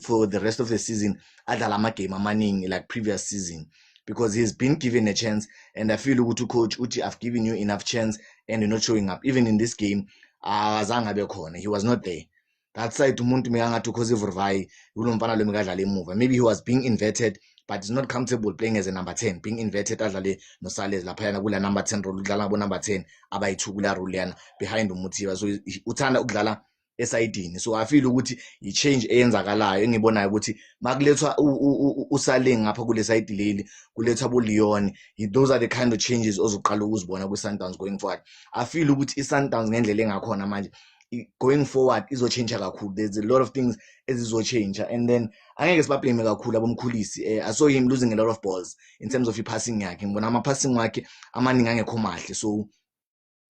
for the rest of the season adlala ama game amaningi like previous season, because he's been given a chance, and I feel ukuthi coach uthi I've given you enough chance and you're not showing up. Even in this game azange abe khona, he was not there. That side umuntu meyangathi khoza ivurvayi ulomfana lo mikadlala emuva, maybe he was being inverted but he's not comfortable playing as a number 10, being inverted adlale no Sales lapha yana kula number 10 role, udlala ngabo number 10 abayi2 kula role yana behind uMuthiwa, so uthanda ukudlala esayidini. So I feel ukuthi i-change eyenzakalayo engibonayo ukuthi makulethwa uSaleng ngapha kule side leli kulethwa boLeon, those are the kind of changes ozoqala ukuzibona kwiSundowns going forward. I feel ukuthi iSundowns ngendlela engakhona manje going forward izochange kakhulu. There's a lot of things ezizochange, and then angeke sibablame kakhulu abomkhulisi. I saw him losing a lot of balls in terms of passing yakhe, ngibona ama passing wakhe amaningi angekho mahle. So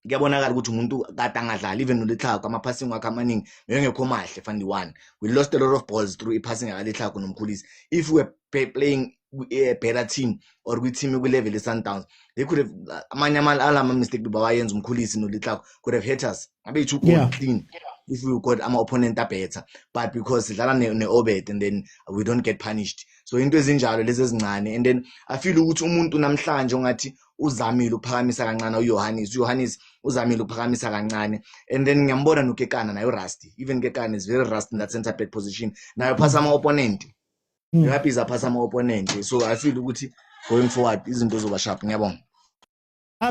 kuyabonakala ukuthi umuntu kade angadlali, even noLetlhako ama passing wakhe amaningi ngekho mahle. Fund one, we lost a lot of balls through i-passing yakaLetlhako nomkhulisi. If we were playing a better team or with team level Sundowns, they could have amanye mistake bawayenza umkhulisi noLetlhako could have hit us abe too clean if we got ama opponent better, but because dlala ne-Obed and then we don't get punished. So into ezinjalo lezi ezincane, and then I feel ukuthi umuntu namhlanje ongathi uzamile uphakamisa kancane uJohannes uzamile uphakamisa kancane, and then ngiyambona noKekana nayo Rusty, even Kekana is very rusty in that center back position, nayo phasa ama opponent happy is a pass ama opponent. So I feel ukuthi going forward izinto zoba sharp. Ngiyabonga.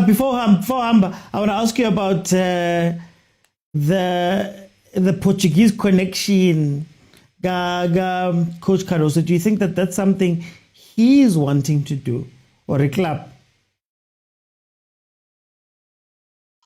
Before Hamba, I want to ask you about the Portuguese connection. Coach Cardoso, do you think that that's something he is wanting to do, or a club?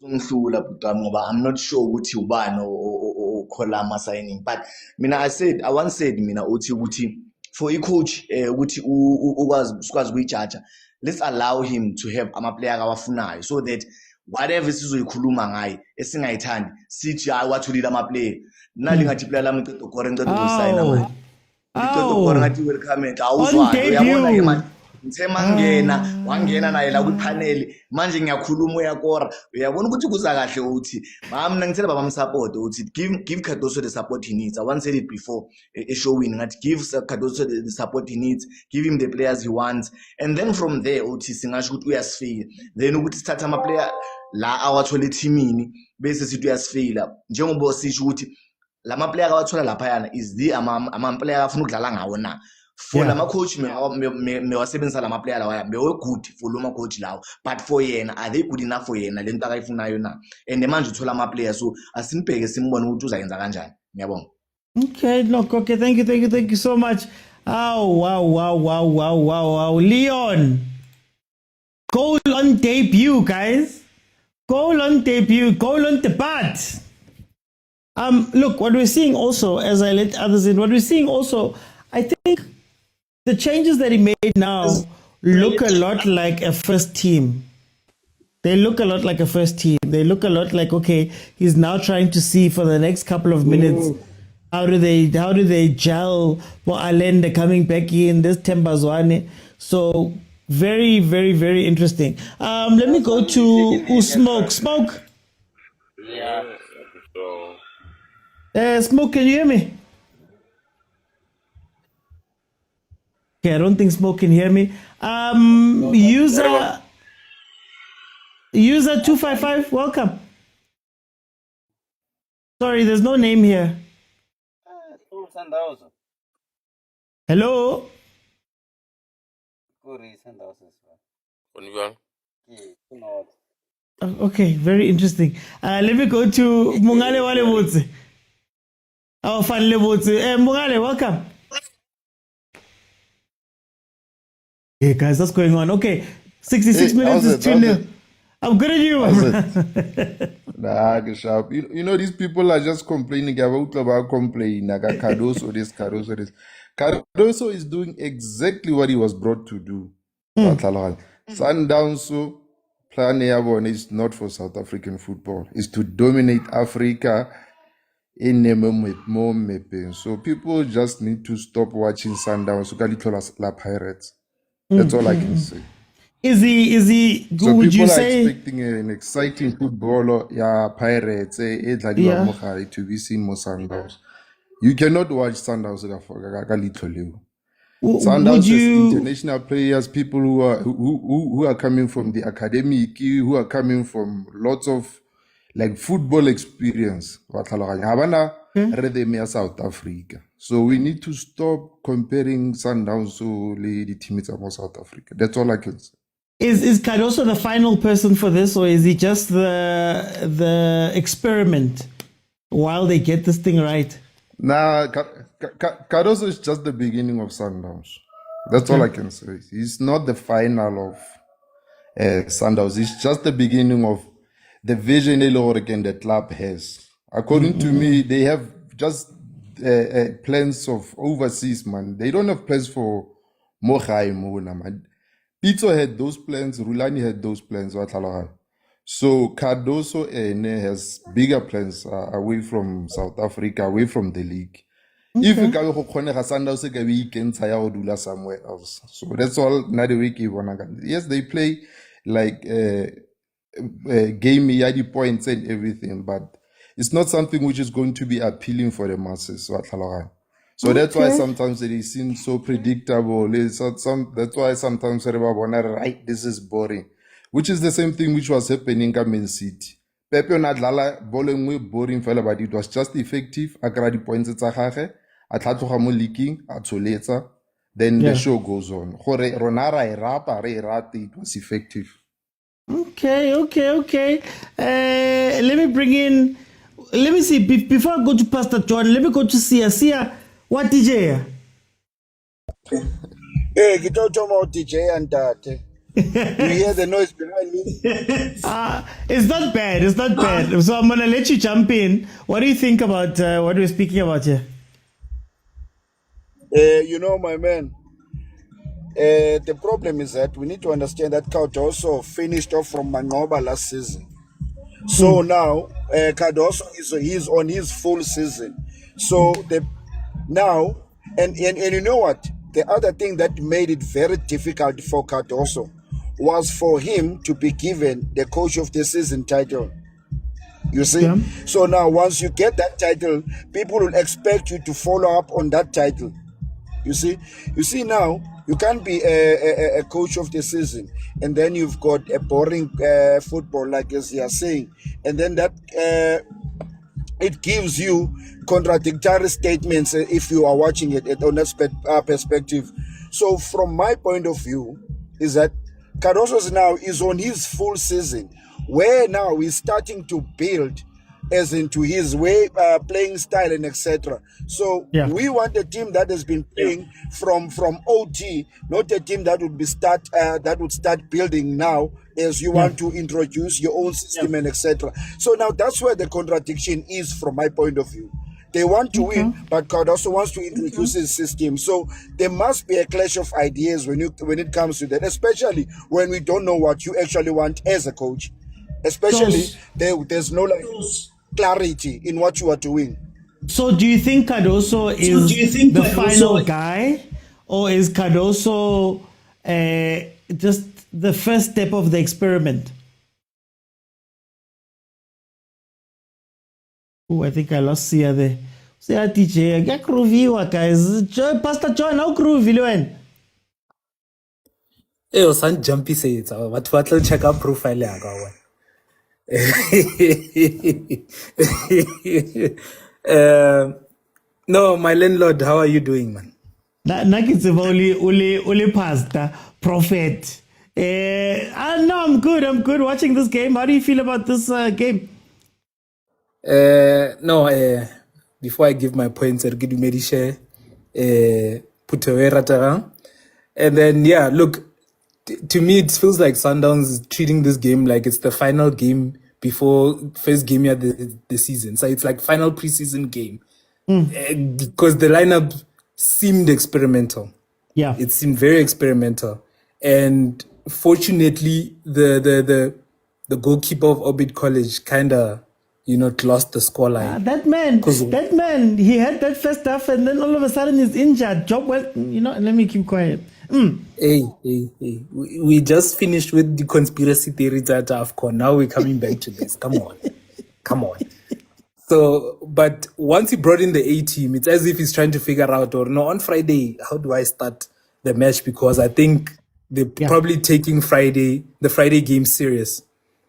I'm not sure what you ban or Kolama signing, but I once said, uti for a coach, uti was recharge. Let's allow him to have a player awafunayo, so that whatever sizoyikhuluma ngaye esingayithandi sithi hayi wathulile ama player nali ngathi player lami ngicela ukore ngicela ukusigna manje ngicela ukore ngathi welcome awuzwayo uyabona ke manje ngithema wangena naye la kwipanel manje ngiyakhuluma uyakora uyabona ukuthi kuza kahle uthi mina ngithela baba msupport uthi give Cardoso the support he needs. I once said it before a showing ngathi give Cardoso the support he needs, give him the players he wants, and then from there uthi singasho ukuthi uyasifika, then ukuthi sithatha ama player la awathola eteamini bese sithi uyasifika njengoba sisho ukuthi lama player awathola lapha yana is the ama player afuna ukudlala ngawo na. For lama coach me wasebenzisa lama player lawa be good for loma coach lawo, but for yena are they good enough for yena lento akayifunayo na, and manje uthola ama players, so asinibheke simbone ukuthi uzayenza kanjani. Ngiyabonga. Okay, look, okay, thank you so much. Oh, wow. Leon, goal on debut, guys. Goal on debut, goal on debut. Look, what we're seeing also, as I let others in, what we're seeing also, I think the changes that he made now look a lot like a first team. They look a lot like a first team. They look a lot like, okay, he's now trying to see for the next couple of minutes, how do they gel for Allende coming back in, this Tembazwane. So very, very, very interesting. Let me go to Smoke. Smoke. Yeah. Smoke, can you hear me? Okay, I don't think Smoke can hear me. User 255, welcome. Sorry, there's no name here. Hello? Okay, very interesting. Let me go to Mungale Wale Botse. Oh, Fanle Botse. Mungale, welcome. Hey guys, what's going on? Okay, 66 minutes is 2-0. I'm good at you. Nah, sharp. You know, these people are just complaining about complaining. Cardoso this, Cardoso this. Cardoso is doing exactly what he was brought to do. Sundowns, so plan one is not for South African football. It's to dominate Africa in more mapping. So people just need to stop watching Sundowns. La Pirates. That's all I can say. Is he? So would people you are say? expecting an exciting footballer, Pirates, to be seen more Sundowns. You cannot watch Sundowns. Sundowns is international players, people who are coming from the academic, who are coming from lots of like football experience. South Africa. So we need to stop comparing Sundowns to the teams of South Africa. That's all I can say. Is Cardoso the final person for this, or is he just the experiment while they get this thing right? Nah, Cardoso is just the beginning of Sundowns. That's all I can say. He's not the final of Sundowns. It's just the beginning of the vision the club has. According to me, they have just plans of overseas, man. They don't have plans for Mokwena, man. Pitso had those plans, Rulani had those plans. So Cardoso has bigger plans away from South Africa, away from the league. If you can Sundowns weekends, I somewhere else. So that's all. Another week, yes, they play like game points and everything, but it's not something which is going to be appealing for the masses. So that's why sometimes it seems so predictable. That's why sometimes right, this is boring. Which is the same thing which was happening at Man City. Pepe Nadlala bowling boring fella, but it was just effective. Agradi points at Sahare, at Hatohamo leaking, at Soleta. then Yeah. the show goes on. Gore rona ra e rata, re e rate, it was effective. Okay. Let me bring in. Let me see. Before I go to Pastor John, let me go to Sia. Sia, what DJ? Hey, get out of my DJ and that. You hear the noise behind me? It's not bad. It's not bad. So I'm gonna let you jump in. What do you think about what we're speaking about here? You know, my man. The problem is that we need to understand that Cardoso finished off from Mangoba last season. So now Cardoso he's on his full season. So now and you know what? The other thing that made it very difficult for Cardoso was for him to be given the coach of the season title. You see? Yeah. So now once you get that title, people will expect you to follow up on that title. You see now you can't be a coach of the season and then you've got a boring football, like as you are saying, and then that it gives you contradictory statements if you are watching it on that perspective. So from my point of view is that Cardoso now is on his full season, where now he's starting to build as into his way playing style and etc. So we want a team that has been playing from OT, not a team that would start building now as you want to introduce your own system and etc. So now that's where the contradiction is from my point of view. They want to win, but Cardoso wants to introduce his system. So there must be a clash of ideas when it comes to that, especially when we don't know what you actually want as a coach. Especially there's no clarity in what you are doing. So do you think Cardoso is the final guy, or is Cardoso just the first step of the experiment? Oh, I think I lost Sia there. Sia DJ, get groovy, guys. Pastor John, how groovy when? Hey, son, jumpy say it. What will check out profile yaga. No, my landlord, how are you doing, man? Uli pastor, prophet. No, I'm good watching this game. How do you feel about this game? No, before I give my points, I'll give you Medisha, Putawera, and then, yeah, look, to me, it feels like Sundowns is treating this game like it's the final game before first game of the season. So it's like final preseason game. Because the lineup seemed experimental. Yeah. It seemed very experimental. And fortunately, the goalkeeper of Orbit College kind of, lost the scoreline. That man, he had that first half and then all of a sudden he's injured. Job well, let me keep quiet. Hey. We just finished with the conspiracy theories at AFCON. Now we're coming back to this. Come on. So, but once he brought in the A team, it's as if he's trying to figure out, or no, on Friday, how do I start the match? Because I think they're probably taking the Friday game serious.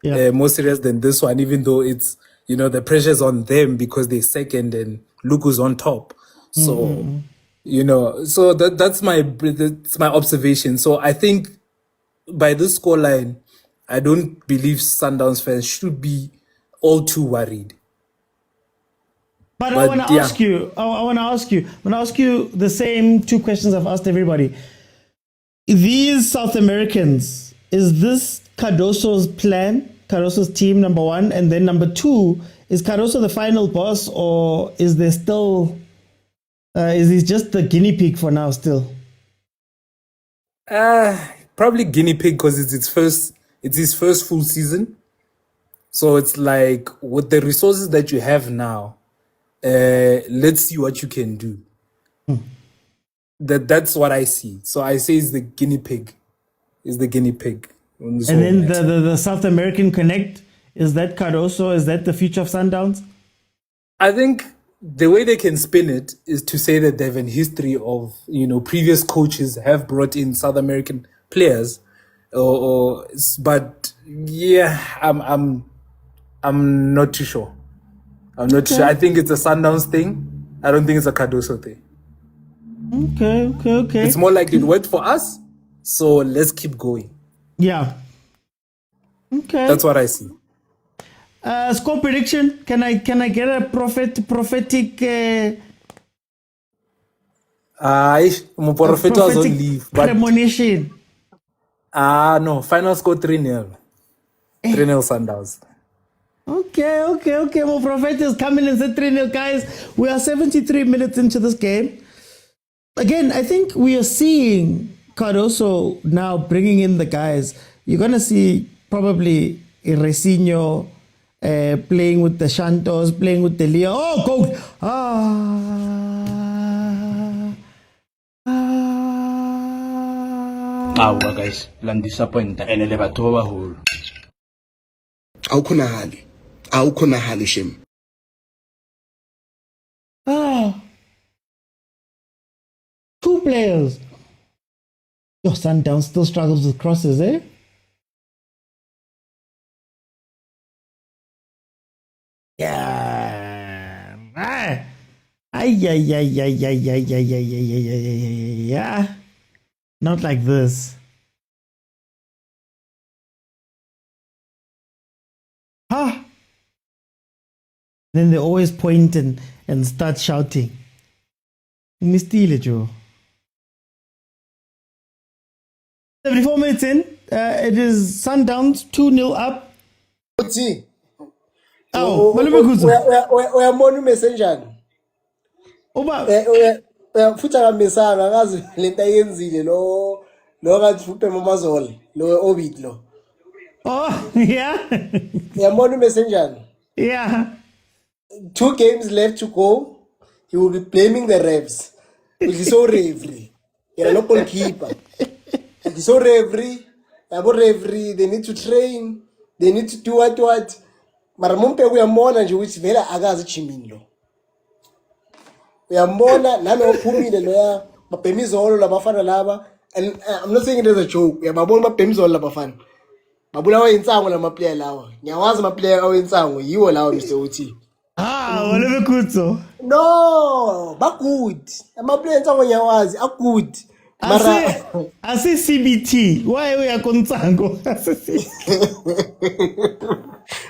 More serious than this one, even though it's, the pressure's on them because they're second and look who's on top. So, so that's my observation. So I think by this scoreline, I don't believe Sundowns fans should be all too worried. But I want to ask you, I'm going to ask you the same two questions I've asked everybody. These South Americans, is this Cardoso's plan, Cardoso's team, number one? And then number two, is Cardoso the final boss, or is there still, is he just the guinea pig for now still? Probably guinea pig because it's his first full season. So it's like, with the resources that you have now, let's see what you can do. That's what I see. So I say it's the guinea pig. And then the South American Connect, is that Cardoso? Is that the future of Sundowns? I think the way they can spin it is to say that they have a history of, previous coaches have brought in South American players, but yeah, I'm not too sure. I'm not sure. I think it's a Sundowns thing. I don't think it's a Cardoso thing. Okay. It's more like it worked for us, so let's keep going. Yeah. Okay. That's what I see. Score prediction. Can I get a prophetic? Muprofeto was on leave, but premonition. No, final score 3-0. 3-0 Sundowns. Okay. Well, Prophet is coming and said 3-0, guys. We are 73 minutes into this game. Again, I think we are seeing Cardoso now bringing in the guys. You're going to see probably Resinho playing with the Santos, playing with the Leo. Oh, go! Guys, I'm disappointed. And the battle over. Awukho nahali shem. Two players. Your Sundown still struggles with crosses, eh? Yeah. Yeah. Not like this. Then they always point and start shouting. Mistile, Joe. 74 minutes in. It is Sundowns 2-0 up. Uyambona uMessenger. Futhi akamisanga akazi lento ayenzile lo ngathi upe mamazole lo orbit lo. Oh, yeah. Uyambona uMessenger. Yeah. 2 games left to go. He will be blaming the refs. He's so referee. You're no goalkeeper. He's so referee. They need to train. They need to do what. Mara mumpe uyambona nje ukuthi vela akazi chimini lo. Uyambona nami ophumile lo ya mabhemizolo labafana laba, and I'm not saying it as a joke. Uyababona mabhemizolo labafana. Babulawa insango lama player lawa. Ngiyawazi ama player awensango yiwo lawa Mr. Uthi. Whatever good so. No, but good. Ama player insango ngiyawazi, are good. Mara I say CBT. Why we are konsango?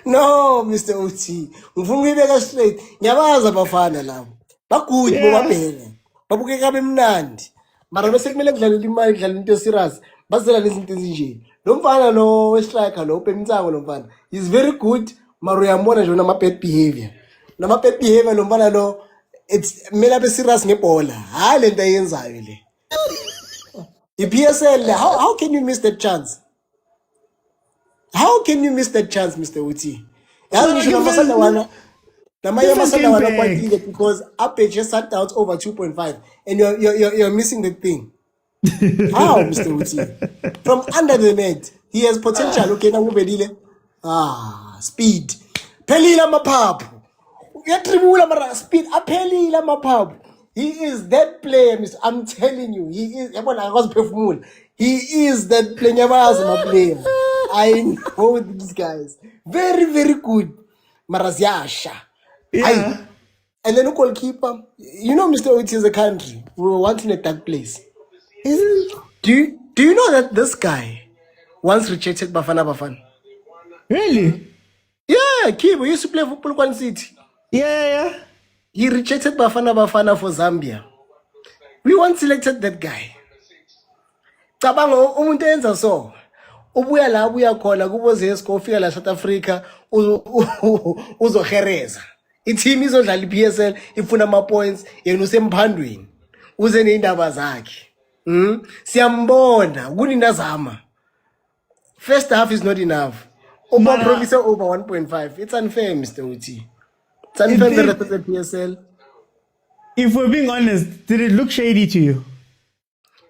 No, Mr. Uthi. Ngifuna uyibeka straight. Ngiyabaza abafana labo. Bagood bobabhele. Babukeka bemnandi. Mara bese kumele kudlalwe imali, kudlalwe into serious. Bazela nezinto ezinje. Lo mfana lo we-striker lo uPemitsango lo mfana. He's very good. Mara uyambona nje nama bad behavior. Nama bad behavior lo mfana lo it's mela be serious ngebhola. Hayi lento ayenzayo le. PSL, how can you miss that chance? How can you miss that chance, Mr. Uti? Because up just sat out over 2.5 and you're missing the thing. How, Mr. Uti? From under the net, he has potential. Okay, now speed. Pelila mapapu. Speed. Pelila mapapu. He is that player, Mr. I'm telling you, he is. He is that player. I know these guys. Very, very good. Maraziasha. Yeah. And then a goalkeeper. You know, Mr. Oti is a country. We were once in a dark place. Do you know that this guy once rejected Bafana? Really? Yeah, Kibo used to play for Polokwane City. Yeah. He rejected Bafana for Zambia. We once selected that guy. Cabango umuntu enza so. Ubuya la ubuya khona kuboZesco ufika la South Africa uzohereza. I-team izodlala i-PSL ifuna ama points yena usemphandweni. Uze neindaba zakhe. Siyambona kunindazama. First half is not enough. Over promise over 1.5. It's unfair, Mr. Uti. It's unfair the rest of the PSL. If we're being honest, did it look shady to you?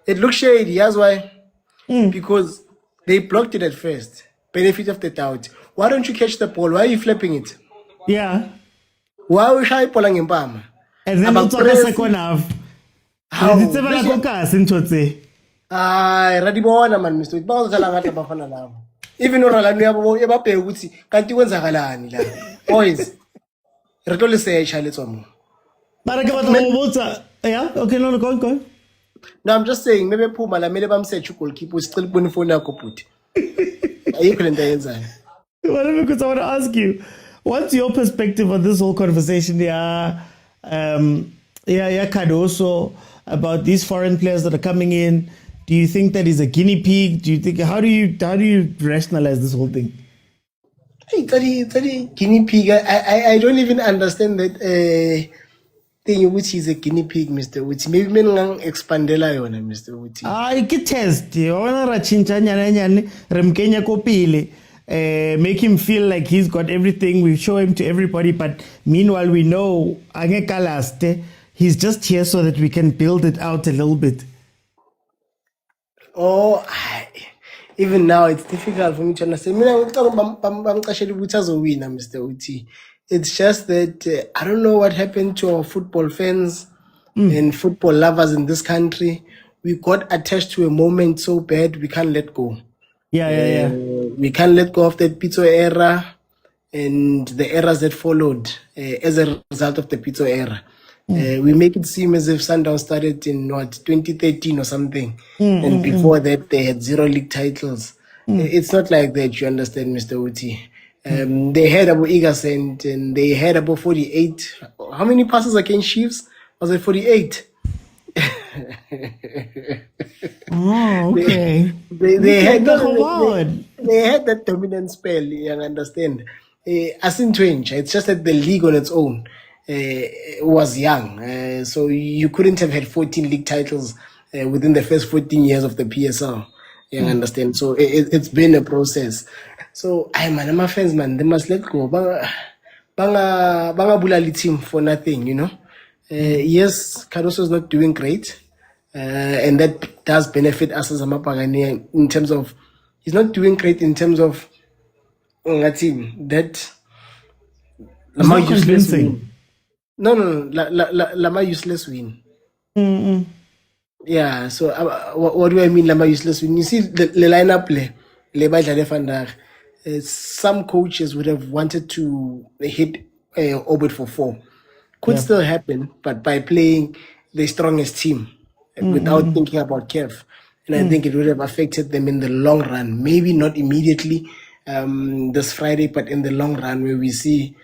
It looks shady. That's why. Because they blocked it at first. Benefit of the doubt. Why don't you catch the ball? Why are you flipping it? Yeah. Why are we shy polling in Palma? And then it's the second half. How? It's never like Radibona man, Mr. Bafana. Even though Ralani Abape Woodsy can't do Zagalani. Boys, Retoli say, Charlotte. Yeah, okay, no, go. No, I'm just saying, maybe Puma, la mele bamsearch goalkeeper, still putting phone yakho put. Ayikho lento ayenzayo. Well, because I want to ask you, what's your perspective on this whole conversation? Cardoso, about these foreign players that are coming in. Do you think that he's a guinea pig? Do you think how do you rationalize this whole thing? Hey, guinea pig. I don't even understand that thing which is a guinea pig, Mr. Uti. Maybe men ngang expandela yona, Mr. Uti. Iki test. Yona ra chincha nyane nyane remkenya kopile. Make him feel like he's got everything. We show him to everybody, but meanwhile we know angekalaste. He's just here so that we can build it out a little bit. Oh, even now it's difficult for me to understand. Mr. Uti. It's just that I don't know what happened to our football fans and football lovers in this country. We got attached to a moment so bad we can't let go. Yeah. We can't let go of that Pitso era and the eras that followed as a result of the Pitso era. We make it seem as if Sundowns started in 2013 or something, and before that they had 0 league titles. It's not like that, you understand, Mr. Uti. They had about Igasent and they had about 48. How many passes against Chiefs? Was it 48? Oh, okay. They had that dominant spell, you understand. As in Twinch, it's just that the league on its own was young. So you couldn't have had 14 league titles within the first 14 years of the PSL. You understand? So it's been a process. So my fans, man, they must let go. Banga bulali team for nothing, you know. Yes, Caruso is not doing great. And that does benefit us as a Mapagani in terms of he's not doing great in terms of team that Lama useless win. No, Lama useless win. Yeah, so what do I mean Lama useless win? You see the lineup play, some coaches would have wanted to hit Obit for 4. Could still happen, but by playing the strongest team without thinking about CAF. And I think it would have affected them in the long run. Maybe not immediately this Friday, but in the long run where we see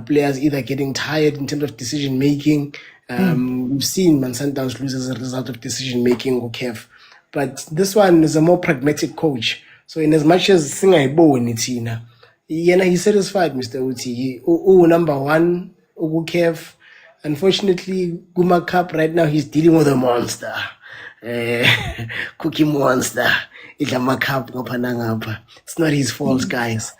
players either getting tired in terms of decision making. We've seen Sundowns lose as a result of decision making or CAF. But this one is a more pragmatic coach. So in as much as Singaibo Nitina, he's satisfied, Mr. Uti. Number 1, CAF. Unfortunately, Guma Cup right now he's dealing with a monster. Cookie monster. It's not his fault, guys.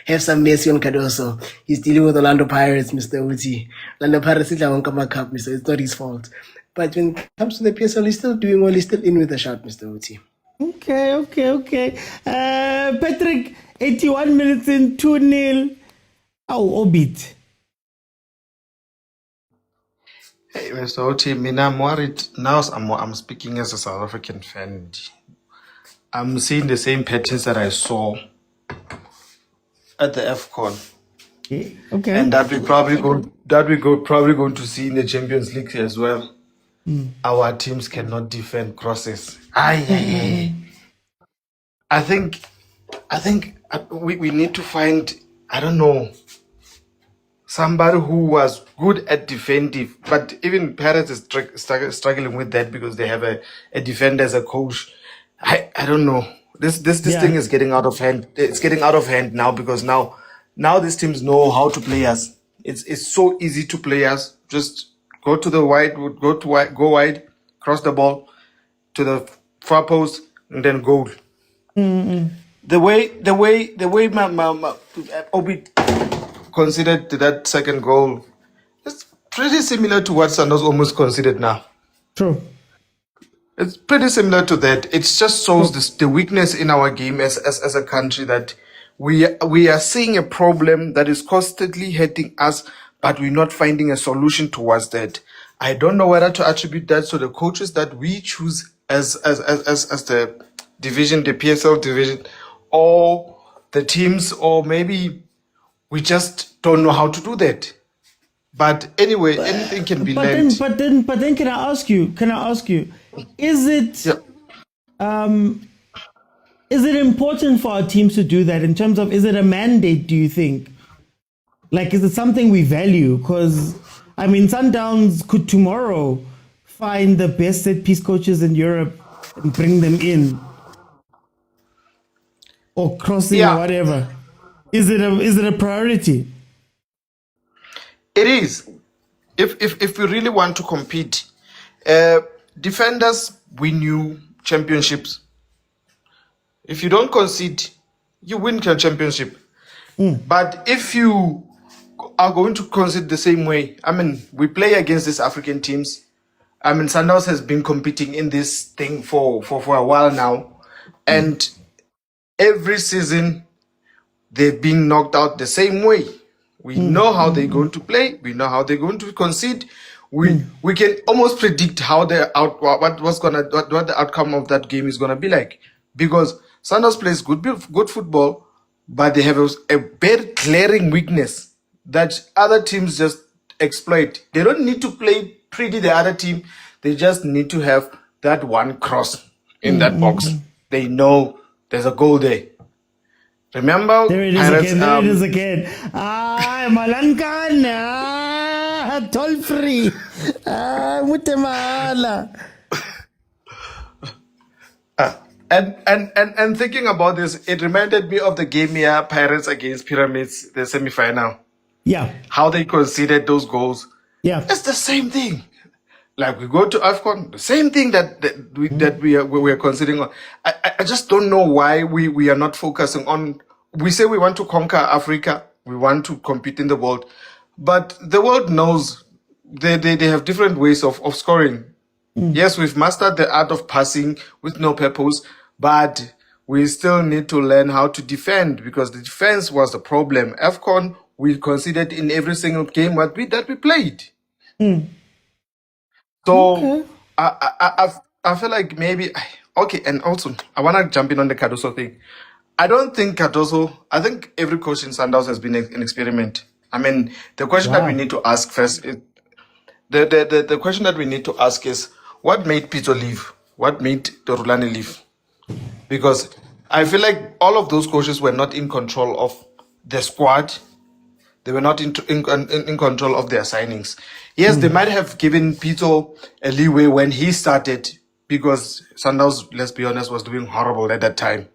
Have some mercy on Cardoso. He's dealing with Orlando Pirates, Mr. Uti. Orlando Pirates is Cup, Mr. It's not his fault. But when it comes to the PSL, he's still doing well. He's still in with a shot, Mr. Uti. Okay. Patrick, 81 minutes in, 2-0. Oh, Obit. Hey, Mr. Oti, I'm worried. Now I'm speaking as a South African fan. I'm seeing the same patterns that I saw at the AFCON. Okay. And that we're probably going to see in the Champions League as well. Our teams cannot defend crosses. I think we need to find, I don't know, somebody who was good at defensive, but even Pirates is struggling with that because they have a defender as a coach. I don't know. This thing is getting out of hand. It's getting out of hand now because now these teams know how to play us. It's so easy to play us. Just go to the wide, go wide, cross the ball to the far post, and then goal. The way my Obi considered that second goal, it's pretty similar to what Sandos almost considered now. True. It's pretty similar to that. It just shows the weakness in our game as a country that we are seeing a problem that is constantly hitting us, but we're not finding a solution towards that. I don't know whether to attribute that to the coaches that we choose as the division, the PSL division, or the teams, or maybe we just don't know how to do that. But anyway, anything can be But learned. then, can I ask you? Is it is it important for our teams to do that in terms of, is it a mandate, do you think? Like, is it something we value? Because, I mean, Sundowns could tomorrow find the best set piece coaches in Europe and bring them in, or crossing or whatever. Is it a priority? It is. If we really want to compete, defenders win you championships. If you don't concede, you win your championship. But if you are going to concede the same way, I mean, we play against these African teams. I mean, Sundowns has been competing in this thing for a while now. And every season, they've been knocked out the same way. We know how they're going to play. We know how they're going to concede. We can almost predict how what the outcome of that game is gonna be like, because Sundowns plays good football, but they have a very glaring weakness that other teams just exploit. They don't need to play pretty the other team. They just need to have that one cross in that box. They know there's a goal there. Remember, There it is Pirates, again. There it is again. Malankan. Toll free. Mutemala. And thinking about this, it reminded me of the game here, Pirates against Pyramids, the semi-final. Yeah. How they conceded those goals. Yeah. It's the same thing. Like, we go to AFCON, the same thing that we are considering. I just don't know why we are not focusing on. We say we want to conquer Africa, we want to compete in the world, but the world knows they have different ways of scoring. Yes, we've mastered the art of passing with no purpose, but we still need to learn how to defend, because the defense was the problem. AFCON, we conceded in every single game that we played. So I feel like maybe okay, and also I want to jump in on the Cardoso thing. I don't think Cardoso. I think every coach in Sundowns has been an experiment. I mean, the question that we need to ask first is the question that we need to ask is, what made Pitso leave? What made the Rulani leave? Because I feel like all of those coaches were not in control of the squad. They were not in control of their signings. Yes, they might have given Pitso a leeway when he started, because Sundowns, let's be honest, was doing horrible at that time.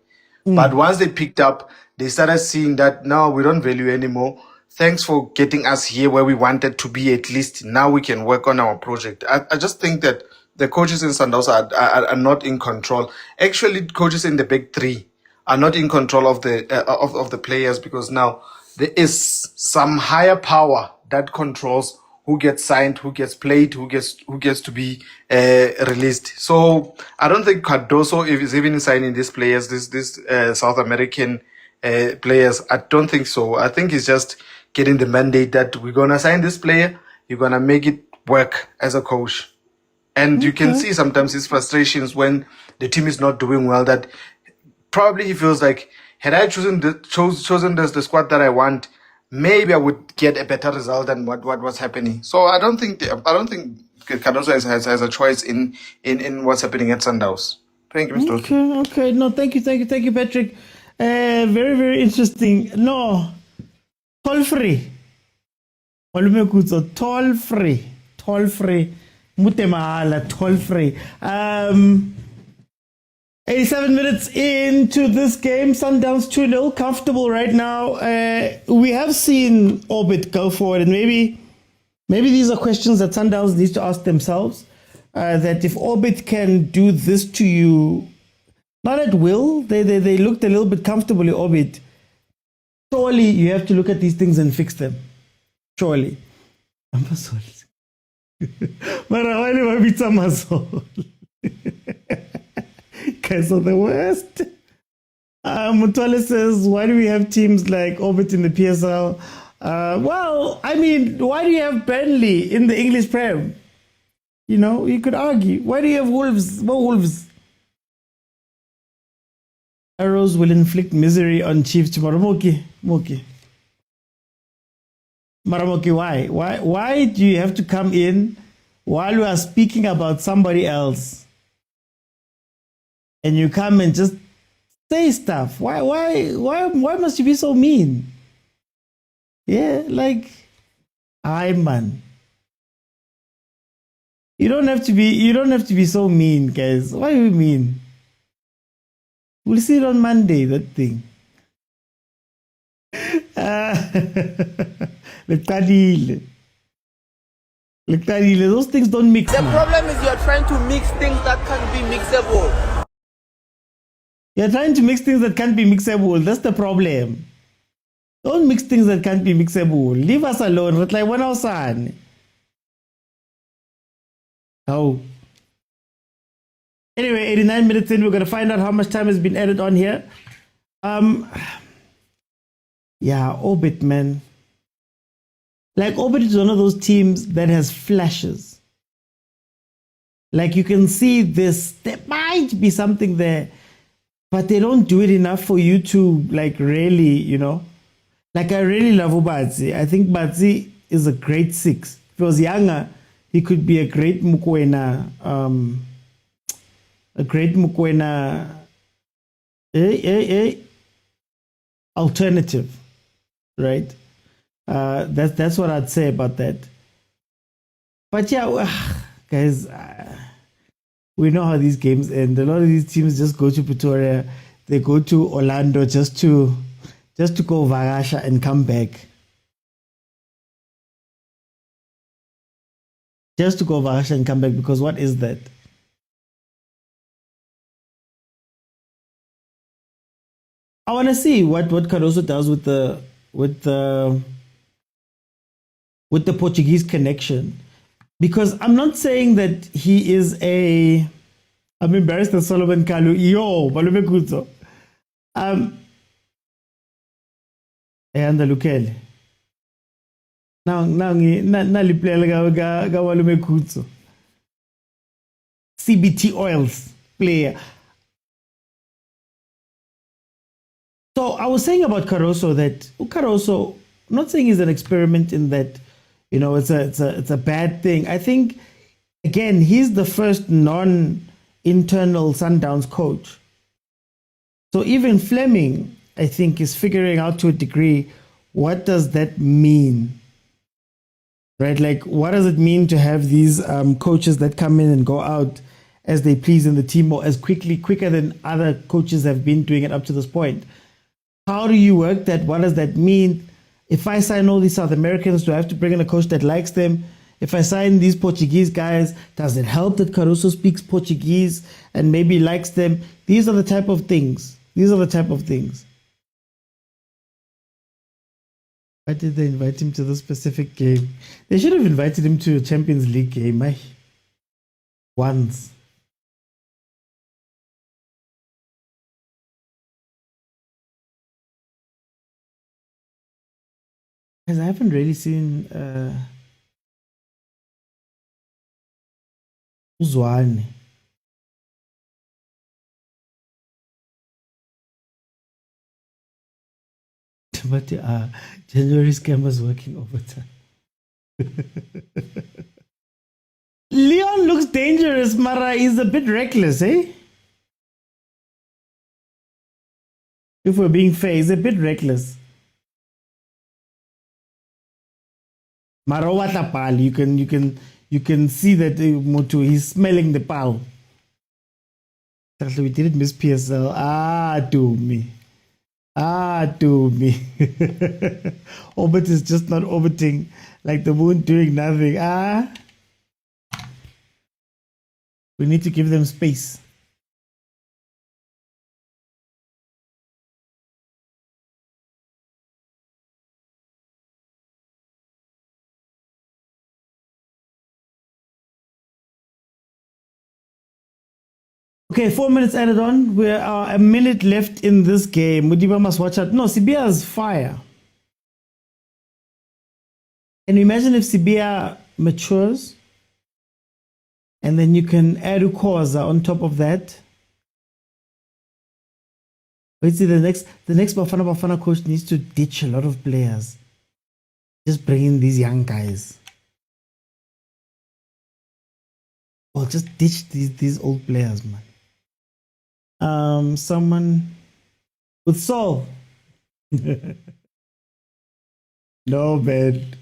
But once they picked up, they started seeing that now we don't value anymore. Thanks for getting us here where we wanted to be. At least now we can work on our project. I just think that the coaches in Sundowns are not in control. Actually, coaches in the big three are not in control of the players, because now there is some higher power that controls who gets signed, who gets played, who gets to be released. So I don't think Cardoso is even signing these players, these South American players. I don't think so. I think he's just getting the mandate that we're gonna sign this player, you're gonna make it work as a coach. And you can see sometimes his frustrations when the team is not doing well, that probably he feels like, had I chosen the squad that I want, maybe I would get a better result than what was happening. So I don't think Cardoso has a choice in what's happening at Sundowns. Thank you, Mr. Otu. Okay. No, thank you, Patrick. Very, very interesting. No, toll free. Toll free. Mutemahala, toll free. 87 minutes into this game, Sundowns 2-0, comfortable right now. We have seen Orbit go forward, and maybe these are questions that Sundowns needs to ask themselves. That if Orbit can do this to you, not at will, they looked a little bit comfortably, Orbit. Surely you have to look at these things and fix them. Surely. I'm sorry. Marawa pizza muscle. Guys are the worst. Mutwale says, why do we have teams like Orbit in the PSL? Well, I mean, why do you have Burnley in the English Prem? You know, you could argue. Why do you have Wolves? More Wolves. Arrows will inflict misery on Chiefs tomorrow. Moki. Maramoki, why? Why do you have to come in while we are speaking about somebody else? And you come and just say stuff. Why must you be so mean? Yeah, like, hi man. You don't have to be so mean, guys. Why are you mean? We'll see it on Monday, that thing. Those things don't mix. The problem is you're trying to mix things that can't be mixable. You're trying to mix things that can't be mixable. That's the problem. Don't mix things that can't be mixable. Leave us alone. Like when I was on. Oh. Anyway, 89 minutes in, we're gonna find out how much time has been added on here. Yeah, Orbit, man. Like Orbit is one of those teams that has flashes. Like you can see this, there might be something there, but they don't do it enough for you to like really, you know. Like I really love Ubatsi. I think Batsi is a great 6. If he was younger, he could be a great mokwena, alternative, right? That's what I'd say about that. But yeah, guys, we know how these games end. A lot of these teams just go to Pretoria, they go to Orlando just to go Varasha and come back. Just to go Varasha and come back, because what is that? I want to see what Caruso does with the Portuguese connection, because I'm not saying that he is a. I'm embarrassed that Solomon Kalu. Yo, Balume Kuzo. And the Lukele. Now liplela ga Balume Kuzo. CBT Oils player. So I was saying about Caruso that Caruso, I'm not saying he's an experiment in that, you know, it's a bad thing. I think, again, he's the first non-internal Sundowns coach. So even Fleming, I think, is figuring out to a degree, what does that mean? Right? Like, what does it mean to have these coaches that come in and go out as they please in the team, or as quicker than other coaches have been doing it up to this point? How do you work that? What does that mean? If I sign all these South Americans, do I have to bring in a coach that likes them? If I sign these Portuguese guys, does it help that Caruso speaks Portuguese and maybe likes them? These are the type of things. Why did they invite him to this specific game? They should have invited him to a Champions League game. Once. Because I haven't really seen Uzwane. But January scammers working overtime. Leon looks dangerous, Mara. He's a bit reckless, eh? If we're being fair, he's a bit reckless. Marawa tapal, you can see that Motu, he's smelling the pal. We didn't miss PSL. Do me. Orbit is just not orbiting like the moon, doing nothing. We need to give them space. Okay, 4 minutes added on. We are a minute left in this game. Mudiba must watch out. No, Sibia is fire. Can you imagine if Sibia matures and then you can add khoza on top of that? Wait, see, the next Bafana coach needs to ditch a lot of players. Just bring in these young guys. Or just ditch these old players, man. Someone with soul. No, man.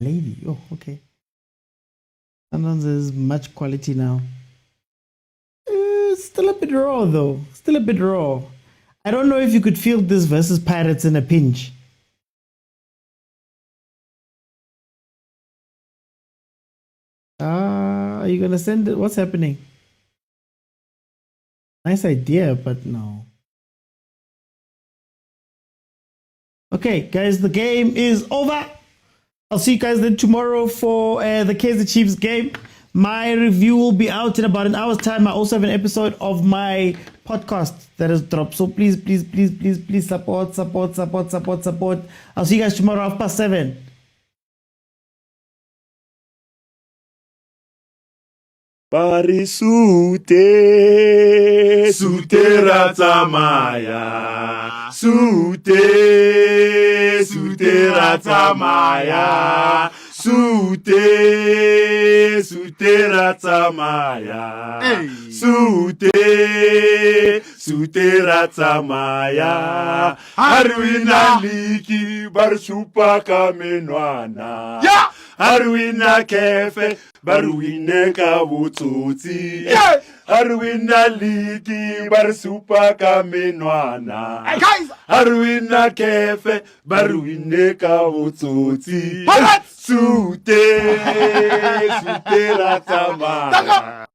Lady. Oh, okay. Sometimes there's much quality now. Still a bit raw, though. Still a bit raw. I don't know if you could field this versus Pirates in a pinch. Are you gonna send it? What's happening? Nice idea, but no. Okay, guys, the game is over. I'll see you guys then tomorrow for the Kaizer Chiefs game. My review will be out in about an hour's time. I also have an episode of my podcast that has dropped. So please support. I'll see you guys tomorrow 7:30. Parisute, sutera tsamaya, sutera tsamaya, sutera tsamaya, sutera tsamaya, arwina liki barsupa kamenwana, arwina kefe barwine ka botsotsi, arwina liki barsupa kamenwana, arwina kefe barwine ka botsotsi, sutera tsamaya.